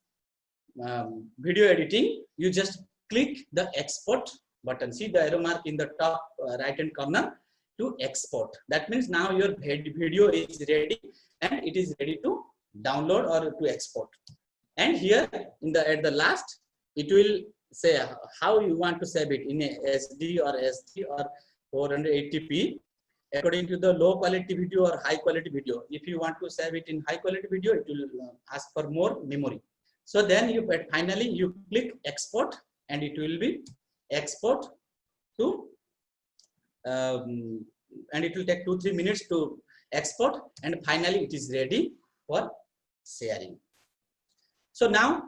video editing, you just click the export button. See the arrow mark in the top right hand corner to export. That means now your video is ready and it is ready to download or to export. And here in the at the last, it will say how you want to save it in a SD or SD or 480p according to the low quality video or high quality video. If you want to save it in high quality video, it will ask for more memory. So then you finally you click export and it will be export to and it will take 2-3 minutes to export, and finally it is ready for sharing. So now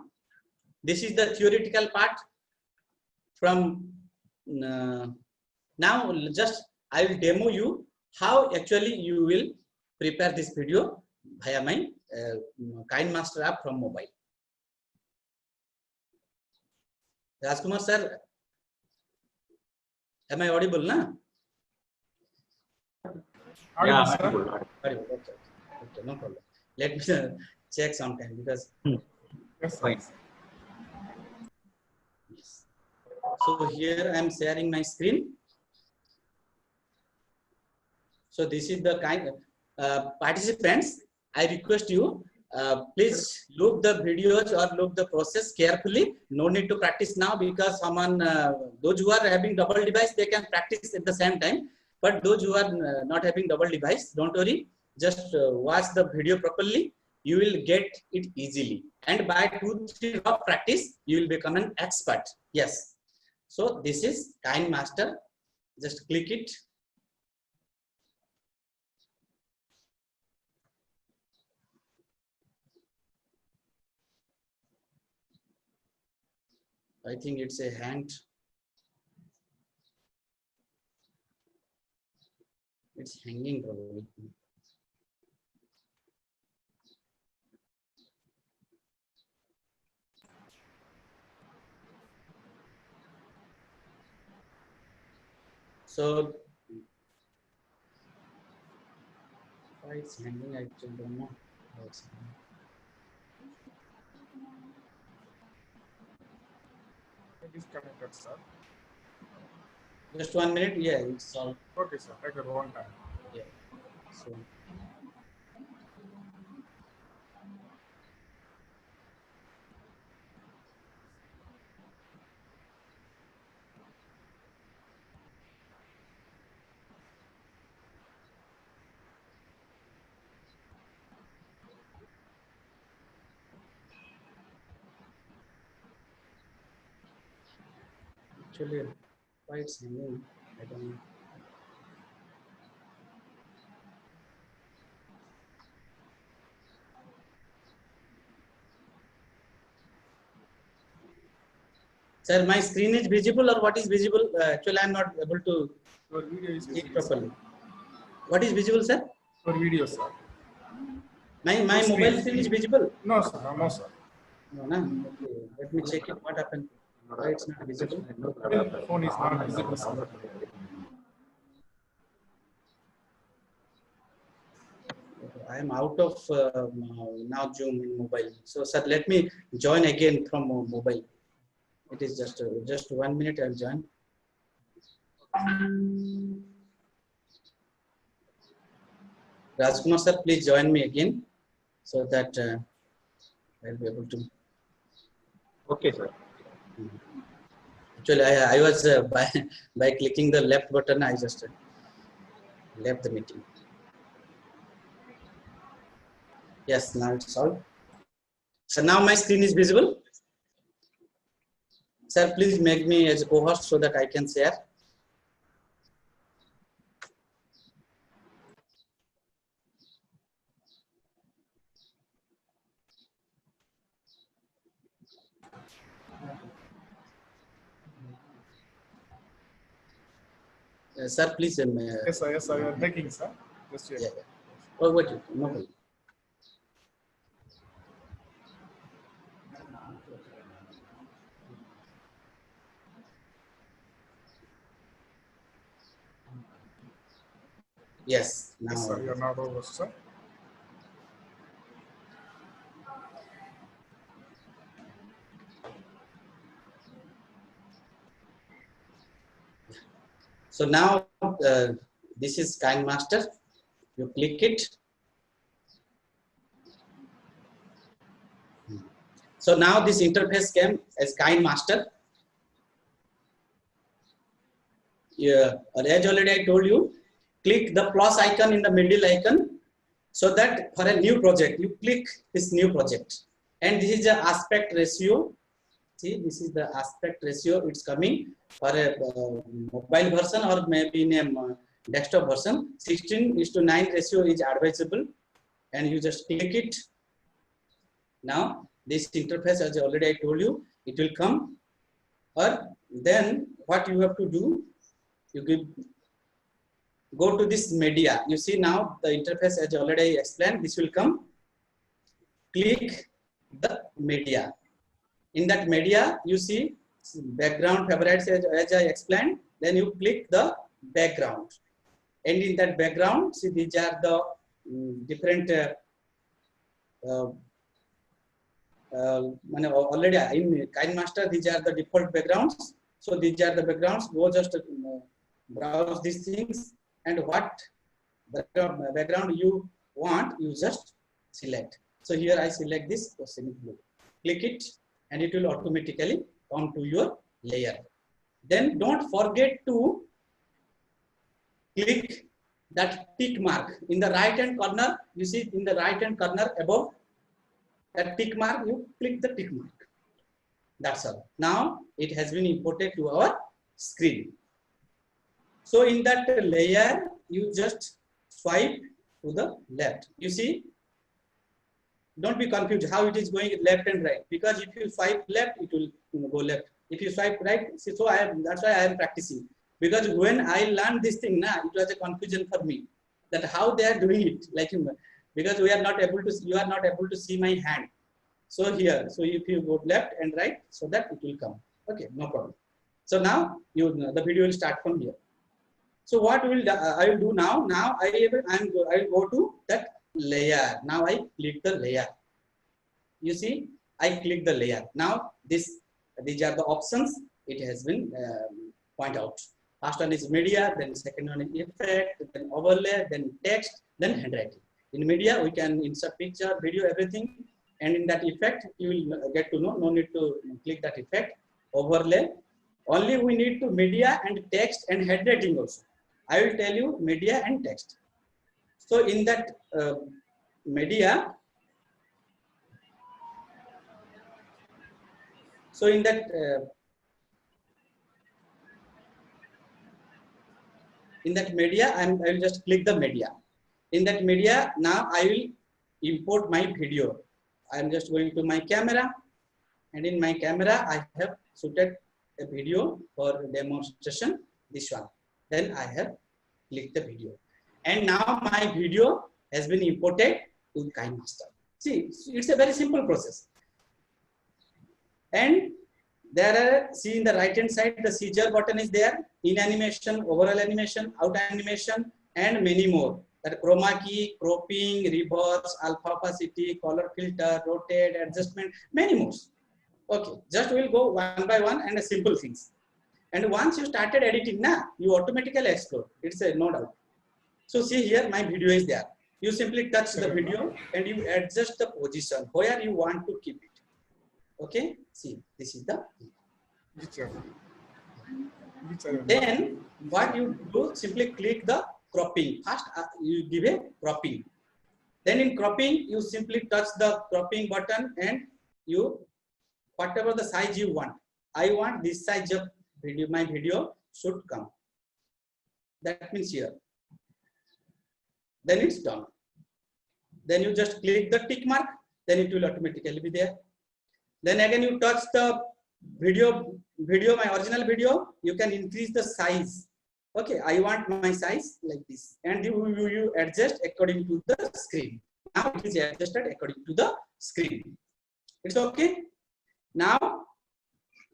this is the theoretical part. From now just I will demo you how actually you will prepare this video via my KineMaster app from mobile. Rajkumar sir, Am I audible, na? Audible, sir. audible. Audible. Okay. Okay, no problem. Let me check sometime because. Yes, sir. Fine. Yes. So here I am sharing my screen. So this is the kind participants. I request you, please look the videos or look the process carefully. No need to practice now because someone, those who are having double device, they can practice at the same time. But those who are not having double device, don't worry. Just watch the video properly. You will get it easily. And by 2-3 of practice, you will become an expert. Yes. So this is KineMaster. Just click it. I think it's a hand. It's hanging probably. So why it's hanging, I actually don't know. How it's hanging. Disconnected, sir. Just 1 minute. Yeah, it's all. Okay, sir. Take your own time. Yeah. So actually, why it's hanging, I don't know. Sir, my screen is visible or what is visible? Actually, I'm not able to Your video is see visible, properly. sir. What is visible, sir? Your video, sir. My Your mobile screen is visible. No, sir. No, sir. No, no. Okay. Let me check it. What happened? Why it's not visible? The phone is not visible, sir. I am out of now Zoom in mobile. So, sir, let me join again from mobile. It is just 1 minute. I'll join. Rajkumar sir, please join me again so that I'll be able to. Okay, sir. Actually, I was by clicking the left button, I just left the meeting. Yes, now it's all. So now my screen is visible. Sir, please make me as a co-host so that I can share. Sir, please. Yes, sir. Yes, sir. You are making, sir. Just here. Yeah. Oh, wait. No problem. Yes. Now. Yes, sir. You are not over, sir. So now this is KineMaster. You click it. So now this interface came as KineMaster. Yeah, as already I told you, click the plus icon in the middle icon so that for a new project, you click this new project. And this is the aspect ratio. See, this is the aspect ratio. It's coming for a mobile version or maybe in a desktop version. 16:9 ratio is advisable. And you just click it. Now, this interface, as already I told you, it will come. Or then what you have to do, you go to this media. You see now the interface, as already explained, this will come. Click the media. In that media, you see background favorites, as I explained. then you click the background. And in that background, see, these are the different already in KineMaster, these are the default backgrounds. So these are the backgrounds. Go just browse these things, and what background you want, you just select. So here I select this oceanic blue. Click it, and it will automatically come to your layer. Then don't forget to click that tick mark in the right hand corner. You see in the right hand corner above that tick mark, you click the tick mark. That's all. Now it has been imported to our screen. So in that layer, you just swipe to the left. You see, don't be confused how it is going left and right, because if you swipe left, it will go left. If you swipe right, see, so that's why I am practicing, because when I learned this thing, it was a confusion for me that how they are doing it, like, because we are not able to, you are not able to see my hand. So here, so if you go left and right, so that it will come. Okay, no problem. So now the video will start from here. So what I will do now? Now I will go to that layer. Now I click the layer. You see, I click the layer. Now these are the options. It has been pointed out. First one is media, then second one is effect, then overlay, then text, then handwriting. In media, we can insert picture, video, everything. And in that effect, you will get to know, no need to click that effect. Overlay, only we need to media and text and handwriting also. I will tell you media and text. So in that media, so in that media, I will just click the media. In that media, now I will import my video. I am just going to my camera, and in my camera, I have shooted a video for demonstration, this one. Then I have clicked the video. And now my video has been imported to KineMaster. See, it's a very simple process. And there are, see in the right hand side, the scissor button is there, in animation, overall animation, out animation, and many more. That chroma key, cropping, reverse, alpha opacity, color filter, rotate, adjustment, many more. Okay, just we'll go one by one and simple things. And once you started editing, you automatically explore. It's a no doubt. So see here, my video is there. You simply touch the video and you adjust the position where you want to keep it. Okay, see, this is the. Then what you do, simply click the cropping. First, you give a cropping. Then in cropping, you simply touch the cropping button and you, whatever the size you want. I want this size of video, my video should come. That means here. Then it's done. Then you just click the tick mark, then it will automatically be there. Then again you touch the video, my original video, you can increase the size. Okay, I want my size like this, and you adjust according to the screen. Now it is adjusted according to the screen. It's okay. Now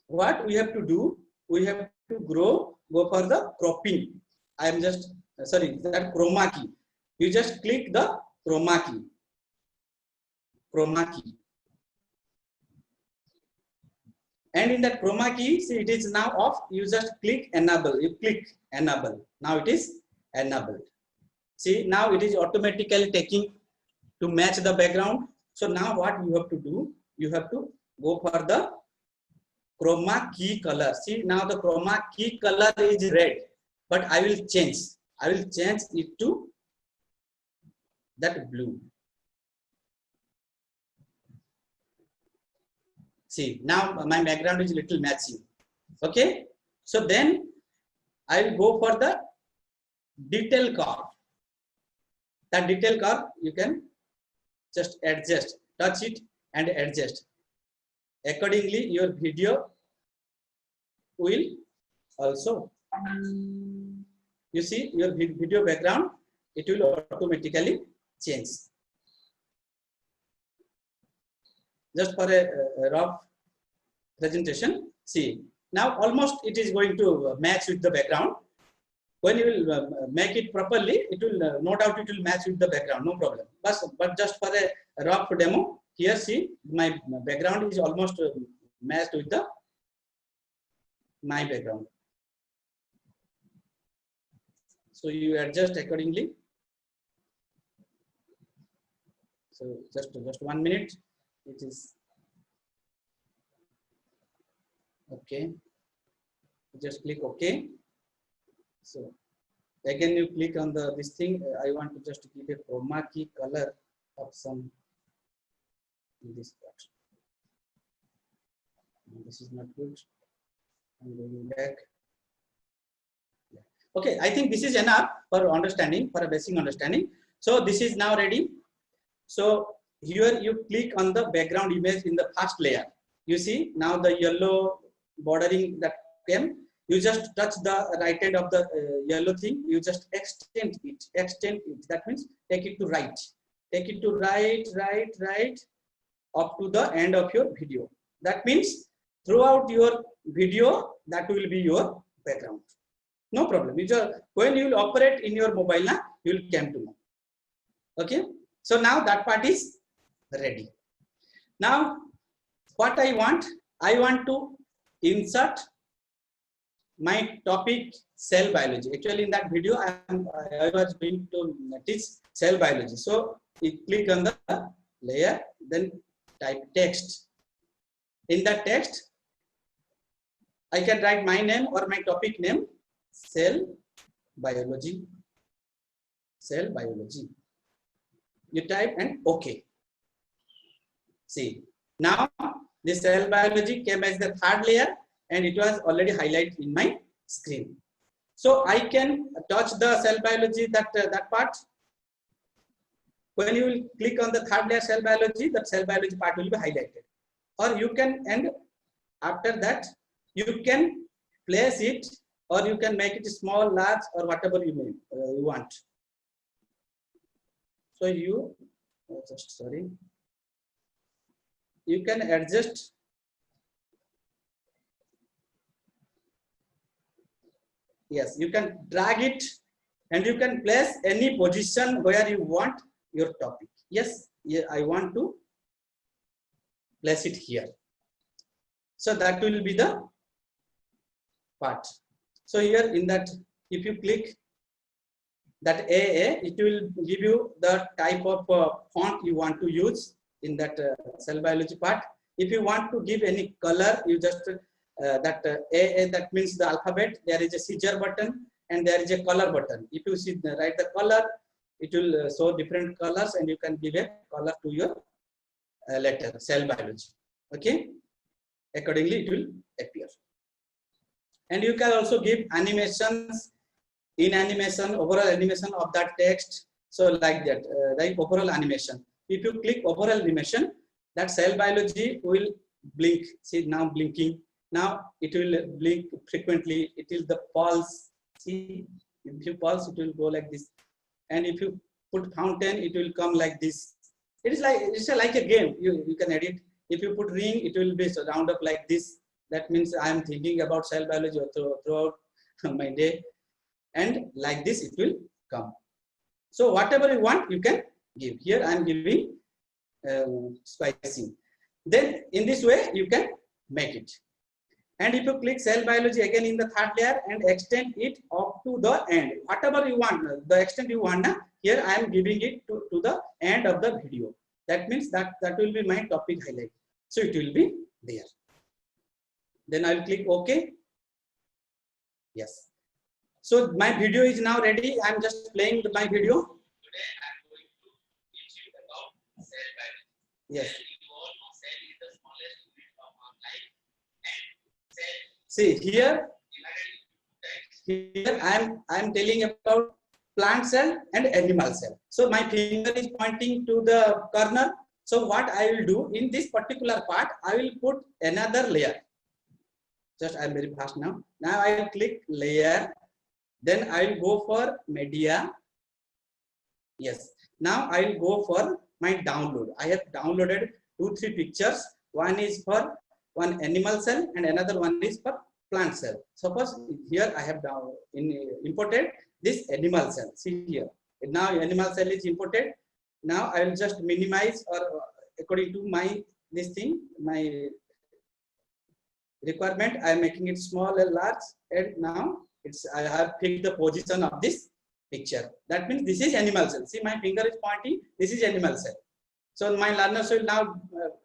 what we have to do, we have to go for the cropping. I am just sorry, that chroma key. You just click the chroma key. And in that chroma key, see it is now off. You just click enable. You click enable. Now it is enabled. See, now it is automatically taking to match the background. So now what you have to do, you have to go for the chroma key color. See, now the chroma key color is red, but I will change. I will change it to that blue. See, now my background is little matching. Okay, so then I will go for the detail curve. That detail curve you can just adjust, touch it and adjust. Accordingly, your video will also, you see your video background, it will automatically change. Just for a rough presentation, see, Now almost it is going to match with the background. When you will make it properly, it will no doubt it will match with the background, no problem. But just for a rough demo, here see my background is almost matched with the my background. So you adjust accordingly. So just 1 minute. It is okay. Just click OK. So again you click on the this thing. I want to just give a chroma key color of some in this part. This is not good. I'm going back. Okay, I think this is enough for understanding, for a basic understanding. So this is now ready. So here you click on the background image in the first layer. You see now the yellow bordering that came. You just touch the right hand of the yellow thing. You just extend it. That means take it to right. Take it to right up to the end of your video. That means throughout your video, that will be your background. No problem. When you will operate in your mobile, you will come to know. Okay. So now that part is ready. Now what I want to insert my topic cell biology. Actually in that video I was going to teach cell biology. So you click on the layer, then type text. In that text I can write my name or my topic name, cell biology. Cell biology. You type and OK. See, now this cell biology came as the third layer and it was already highlighted in my screen. So I can touch the cell biology, that part. When you will click on the third layer cell biology, that cell biology part will be highlighted. Or you can, and after that, you can place it or you can make it small, large or whatever you want. So you, you can adjust yes, you can drag it and you can place any position where you want your topic. Yes, I want to place it here. So that will be the part. So here in that, if you click that AA, it will give you the type of font you want to use in that cell biology part. If you want to give any color, you just that AA, that means the alphabet, there is a scissor button and there is a color button. If you see write the color, it will show different colors and you can give a color to your letter, cell biology. Okay, accordingly it will appear. And you can also give animations, in animation, overall animation of that text. So like that, like overall animation. If you click overall animation, that cell biology will blink. See now blinking. Now it will blink frequently. It is the pulse. See, if you pulse, it will go like this. And if you put fountain, it will come like this. It is like like a game. You can edit. If you put ring, it will be round up like this. That means I am thinking about cell biology throughout my day. And like this, it will come. So whatever you want, you can give. Here I am giving spicing. Then in this way, you can make it. And if you click cell biology again in the third layer and extend it up to the end, whatever you want, the extent you want, here I am giving it to the end of the video. That means that will be my topic highlight. So it will be there. Then I will click OK. Yes. So my video is now ready. I am just playing my video. Today I am going to teach you about cell biology. Yes. You all know cell is the smallest unit of our life. And cell. See here I am telling about plant cell and animal cell. So my finger is pointing to the corner. So what I will do in this particular part, I will put another layer. Just I am very fast now. Now I will click layer. Then I will go for media. Yes. Now I will go for my download. I have downloaded 2-3 pictures. One is for one animal cell and another one is for plant cell. Suppose here I have now imported this animal cell. See here. Now animal cell is imported. Now I will just minimize, or according to my this thing, my requirement, I am making it small and large, and now I have picked the position of this picture. That means this is animal cell. See, my finger is pointing. This is animal cell. So my learners will now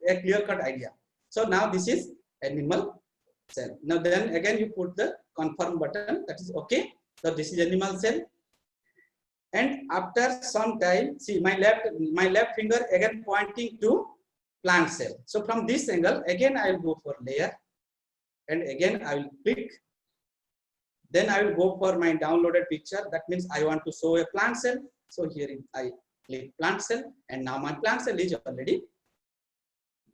a clear-cut idea. So now this is animal cell. Now then again you put the confirm button. That is okay. So this is animal cell. And after some time, see my left finger again pointing to plant cell. So from this angle, again I will go for layer, and again I will click. Then I will go for my downloaded picture. That means I want to show a plant cell. So here I click plant cell, and now my plant cell is already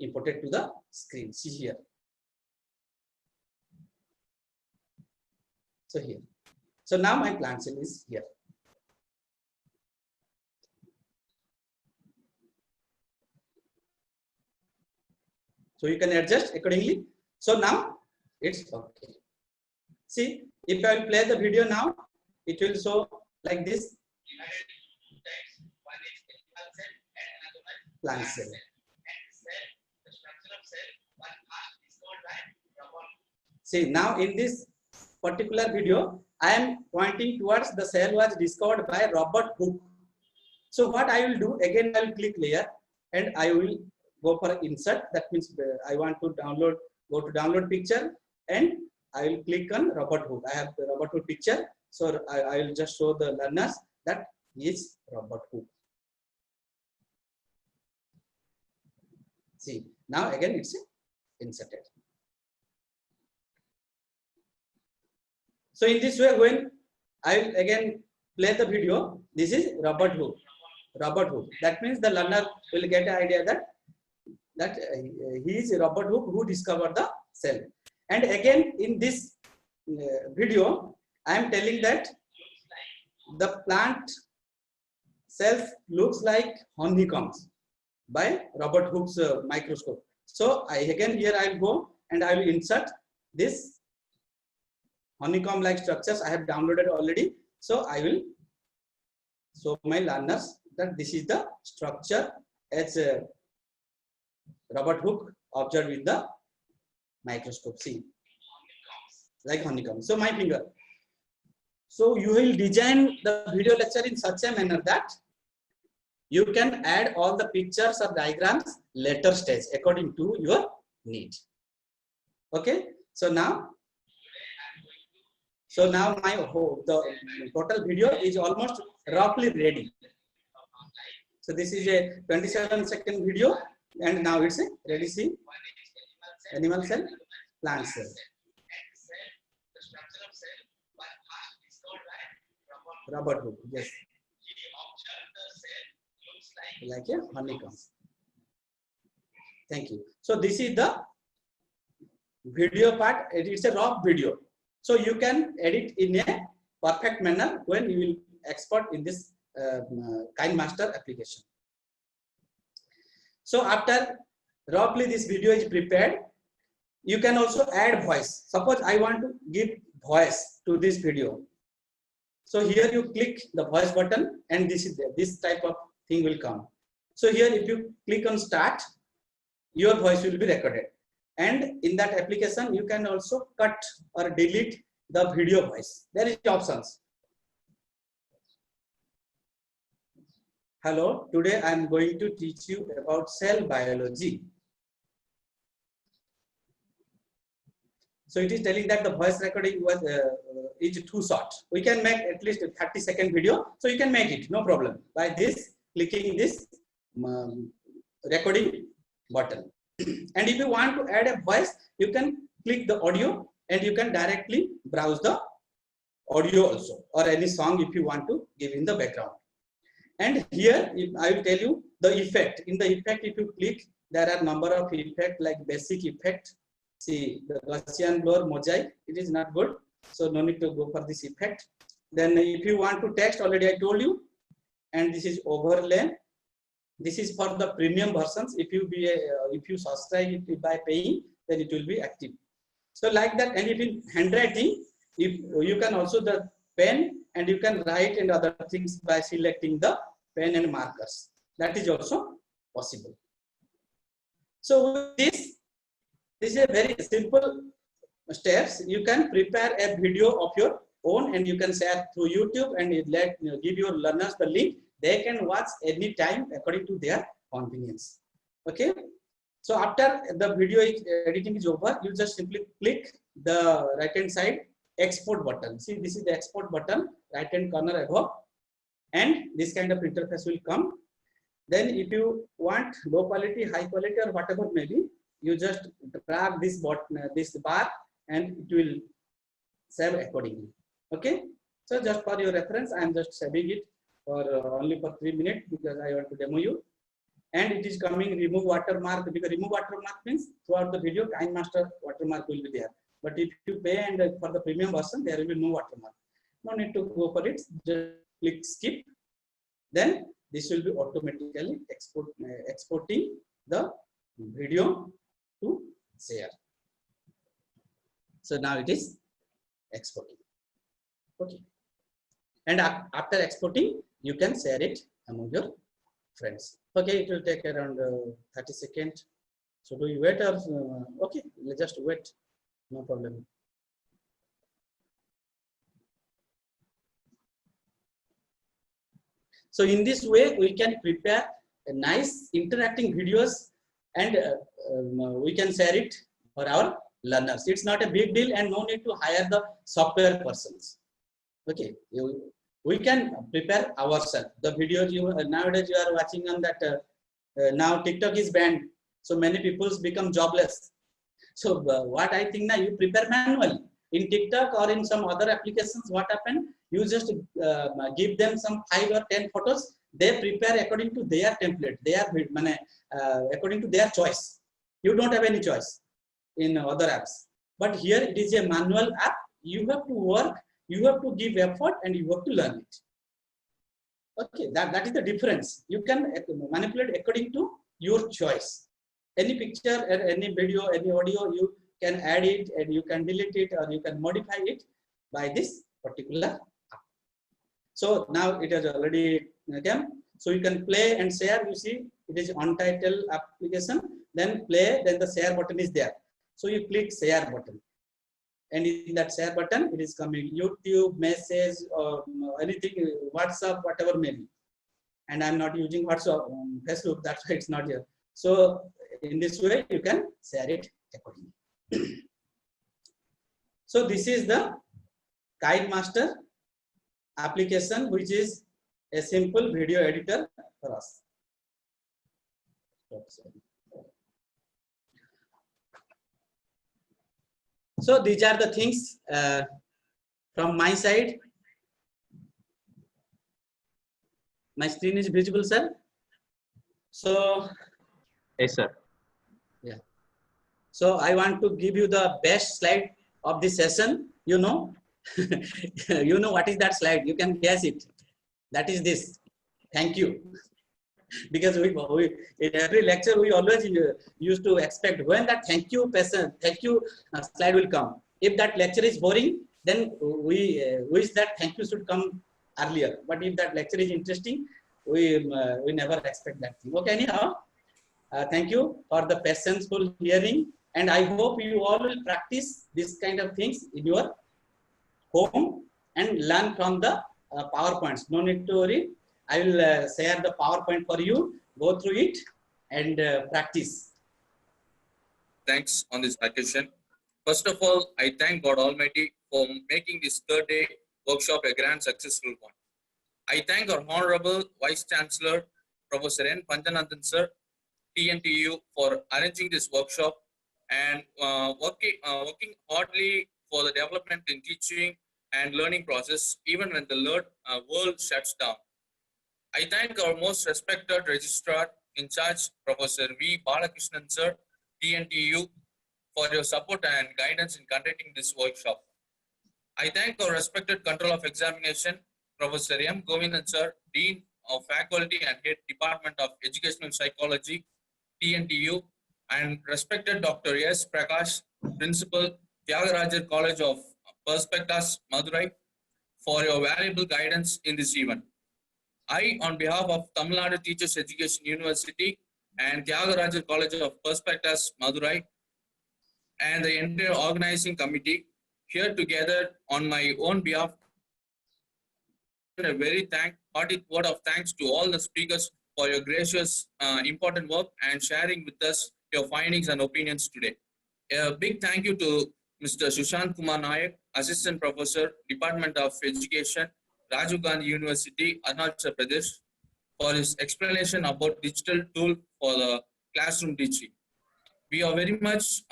imported to the screen. See here. So here. So now my plant cell is here. So you can adjust accordingly. So now it's okay. See, if I will play the video now, it will show like this. Plant cell. See, now in this particular video, I am pointing towards the cell was discovered by Robert Hooke. So what I will do, again I will click layer, and I will go for insert. That means I want to download, go to download picture, and I will click on Robert Hooke. I have the Robert Hooke picture. So I will just show the learners that is Robert Hooke. See, now again it's inserted. So in this way, when I will again play the video, this is Robert Hooke. Robert Hooke. That means the learner will get an idea that he is Robert Hooke who discovered the cell. And again in this video, I am telling that the plant cells looks like honeycombs by Robert Hooke's microscope. So again here I will go and I will insert this honeycomb like structures I have downloaded already. So I will show my learners that this is the structure as Robert Hooke observed with the microscope. See, like honeycomb. So my finger. So you will design the video lecture in such a manner that you can add all the pictures or diagrams later stage according to your need. Okay. So now my the total video is almost roughly ready. So this is a 27-second video, and now it's ready. See, animal cell, plant cell. Robert Hooke, yes. Like a honeycomb. Thank you. So this is the video part. It's a raw video. So you can edit in a perfect manner when you will export in this KineMaster application. So after roughly this video is prepared, you can also add voice. Suppose I want to give voice to this video. So here you click the voice button, and this is there. This type of thing will come. So here if you click on start, your voice will be recorded. And in that application, you can also cut or delete the video voice. There is options. Hello, today I am going to teach you about cell biology. So it is telling that the voice recording was is too short. We can make at least a 30-second video. So you can make it, no problem, by this clicking this recording button. And if you want to add a voice, you can click the audio and you can directly browse the audio also, or any song if you want to give in the background. And here I will tell you the effect. In the effect, if you click, there are number of effects like basic effect. See, the Gaussian blur, mosaic, it is not good. So no need to go for this effect. Then if you want to text, already I told you. And this is overlay. This is for the premium versions. If you subscribe it by paying, then it will be active. So like that, and it in handwriting, if you can also the pen, and you can write and other things by selecting the pen and markers. That is also possible. So with this is a very simple steps. You can prepare a video of your own and you can share through YouTube, and give your learners the link. They can watch anytime according to their convenience. Okay. So after the video editing is over, you just simply click the right hand side export button. See, this is the export button, right hand corner above, and this kind of interface will come. Then if you want low quality, high quality, or whatever maybe, you just drag this button, this bar, and it will save accordingly. Okay. So just for your reference, I am just saving it for only for 3 minutes because I want to demo you. And it is coming remove watermark, because remove watermark means throughout the video KineMaster watermark will be there. But if you pay and for the premium version, there will be no watermark. No need to go for it. Just click skip. Then this will be automatically exporting the video to share. So now it is exporting. Okay. And after exporting, you can share it among your friends. Okay, it will take around 30 seconds. So do you wait or okay? Let's just wait. No problem. So in this way, we can prepare a nice interacting videos, and we can share it for our learners. It's not a big deal, and no need to hire the software persons. Okay, we can prepare ourselves. The videos nowadays you are watching on that. Now TikTok is banned, so many people become jobless. So what I think now, you prepare manually in TikTok or in some other applications. What happened? You just give them some 5 or 10 photos. They prepare according to their template. They are according to their choice. You don't have any choice in other apps. But here it is a manual app. You have to work. You have to give effort, and you have to learn it. Okay, that is the difference. You can manipulate according to your choice. Any picture, any video, any audio, you can add it, and you can delete it, or you can modify it by this particular app. So now it has already come. So you can play and share. You see, it is Untitled application. Then play. Then the share button is there. So you click share button. And in that share button, it is coming YouTube, message, or anything, WhatsApp, whatever may be. And I'm not using WhatsApp, Facebook, that's why it's not here. So in this way, you can share it accordingly. So this is the KineMaster application, which is a simple video editor for us. So these are the things from my side. My screen is visible, sir. So Yes, sir. yeah. So I want to give you the best slide of this session. You know, you know what is that slide? You can guess it. That is this. Thank you. Because we in every lecture we always used to expect when that thank you slide will come. If that lecture is boring, then we wish that thank you should come earlier. But if that lecture is interesting, we never expect that thing. Okay, anyhow, thank you for the patience for hearing, and I hope you all will practice this kind of things in your home and learn from the PowerPoints. No need to worry. I will share the PowerPoint for you. Go through it and practice. Thanks on this occasion. First of all, I thank God Almighty for making this third day workshop a grand successful one. I thank our Honorable Vice Chancellor, Professor N. Panchanathan Sir, TNTU, for arranging this workshop and working hardly for the development in teaching and learning process, even when the world shuts down. I thank our most respected registrar in charge, Professor V. Balakrishnan Sir, TNTU, for your support and guidance in conducting this workshop. I thank our respected Control of Examination, Professor M. Govindan Sir, Dean of Faculty and Head Department of Educational Psychology, TNTU, and respected Dr. S. Prakash, Principal, Tyagarajar College of Perspectives, Madurai, for your valuable guidance in this event. I, on behalf of Tamil Nadu Teachers Education University and Tyagarajar College of Perspectives, Madurai, and the entire organizing committee, here together on my own behalf, a very hearty word of thanks to all the speakers for your gracious, important work and sharing with us your findings and opinions today. A big thank you to Mr. Sushant Kumar Nayak, Assistant Professor, Department of Education, Rajiv Gandhi University, Arunachal Pradesh, for his explanation about digital tool for the classroom teaching. We are very much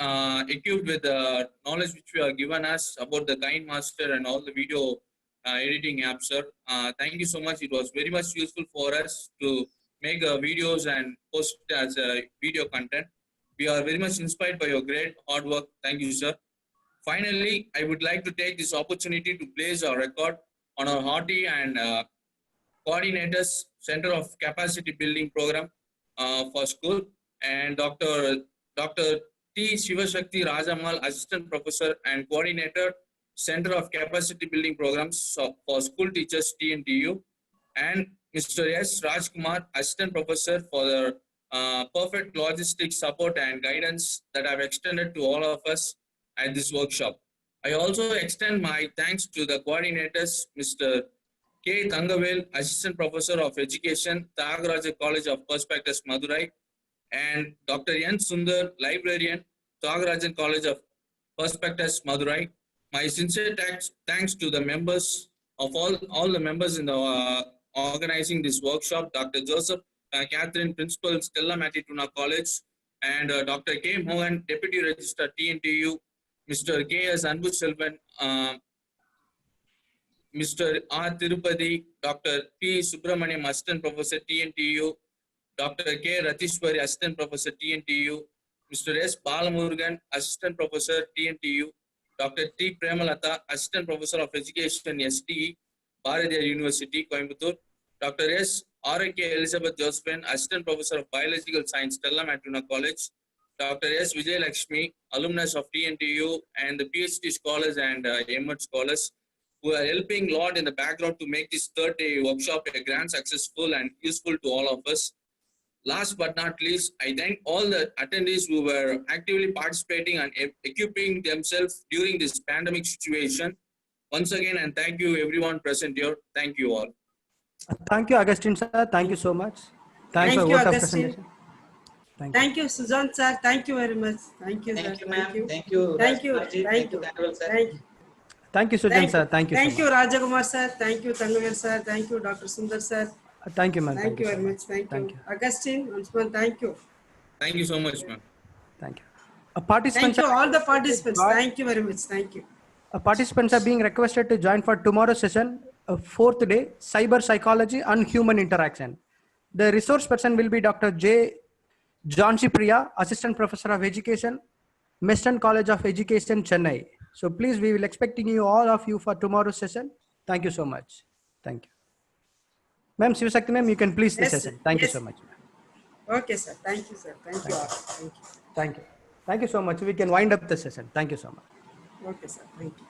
equipped with the knowledge which we are given us about the KineMaster and all the video editing apps, sir. Thank you so much. It was very much useful for us to make videos and post it as a video content. We are very much inspired by your great hard work. Thank you, sir. Finally, I would like to take this opportunity to place our record on our hearty and coordinators, Center of Capacity Building Program for school, and Dr. T. Shivashakti Rajamal, Assistant Professor and Coordinator, Center of Capacity Building Programs for School Teachers, TNTU, and Mr. S. Rajkumar, Assistant Professor, for the perfect logistics support and guidance that I've extended to all of us at this workshop. I also extend my thanks to the coordinators, Mr. K. Tangavel, Assistant Professor of Education, Tyagarajar College of Perspectives, Madurai, and Dr. N. Sundar, Librarian, Tyagarajan College of Perspectives, Madurai. My sincere thanks to the members of all the members in the organizing this workshop, Dr. Joseph Catherine, Principal, Stella Matituna College, and Dr. K. Mohan, Deputy Registrar, TNTU, Mr. K. S. Anbu Selvan, Mr. R. Tirupati, Dr. P. Subramaniam, Assistant Professor, TNTU, Dr. K. Ratishwari, Assistant Professor, TNTU, Mr. S. Balamurugan, Assistant Professor, TNTU, Dr. T. Premalata, Assistant Professor of Education, STE, Bharatiyar University, Coimbatore, Dr. S. R.K. Elizabeth Josephine, Assistant Professor of Biological Science, Stella Matuna College, Dr. S. Vijay Lakshmi, alumnus of TNTU, and the PhD scholars and MD scholars who are helping a lot in the background to make this third day workshop a grand successful and useful to all of us. Last but not least, I thank all the attendees who were actively participating and equipping themselves during this pandemic situation. Once again, and thank you everyone present here. Thank you all. Thank you, Augustine sir. Thank you so much. Thank for you, what of Augustine. presentation. Thank you, Sujant sir. Thank you very much. Thank you, sir. Thank you, ma'am. Thank you. Thank you. Rajkumar ji. Thank you. Tangavel, sir. Thank you. Thank you, Sujan sir. Thank you so Thank you, much. Rajakumar sir. Thank you, Tangavel sir. Thank you, Dr. Sundar sir. Thank you, ma'am. Thank you so very much. Thank Thank you. you. Augustine, once more, thank you. Thank you so much, ma'am. Thank you. Participants Thank you, are all the participants. join- Thank you very much. Thank you. Participants are being requested to join for tomorrow's session, fourth day, cyber psychology and human interaction. The resource person will be Dr. J. Janshi Priya, Assistant Professor of Education, Meston College of Education, Chennai. So please, we will expecting you, all of you, for tomorrow's session. Thank you so much. Thank you. Ma'am, Shivashakti ma'am, you can please the Yes, session. Thank you yes. so much. Ma'am. Okay, sir. Thank you, sir. Thank you all. Thank you. Thank you. Thank you so much. We can wind up the session. Thank you so much. Okay, sir. Thank you.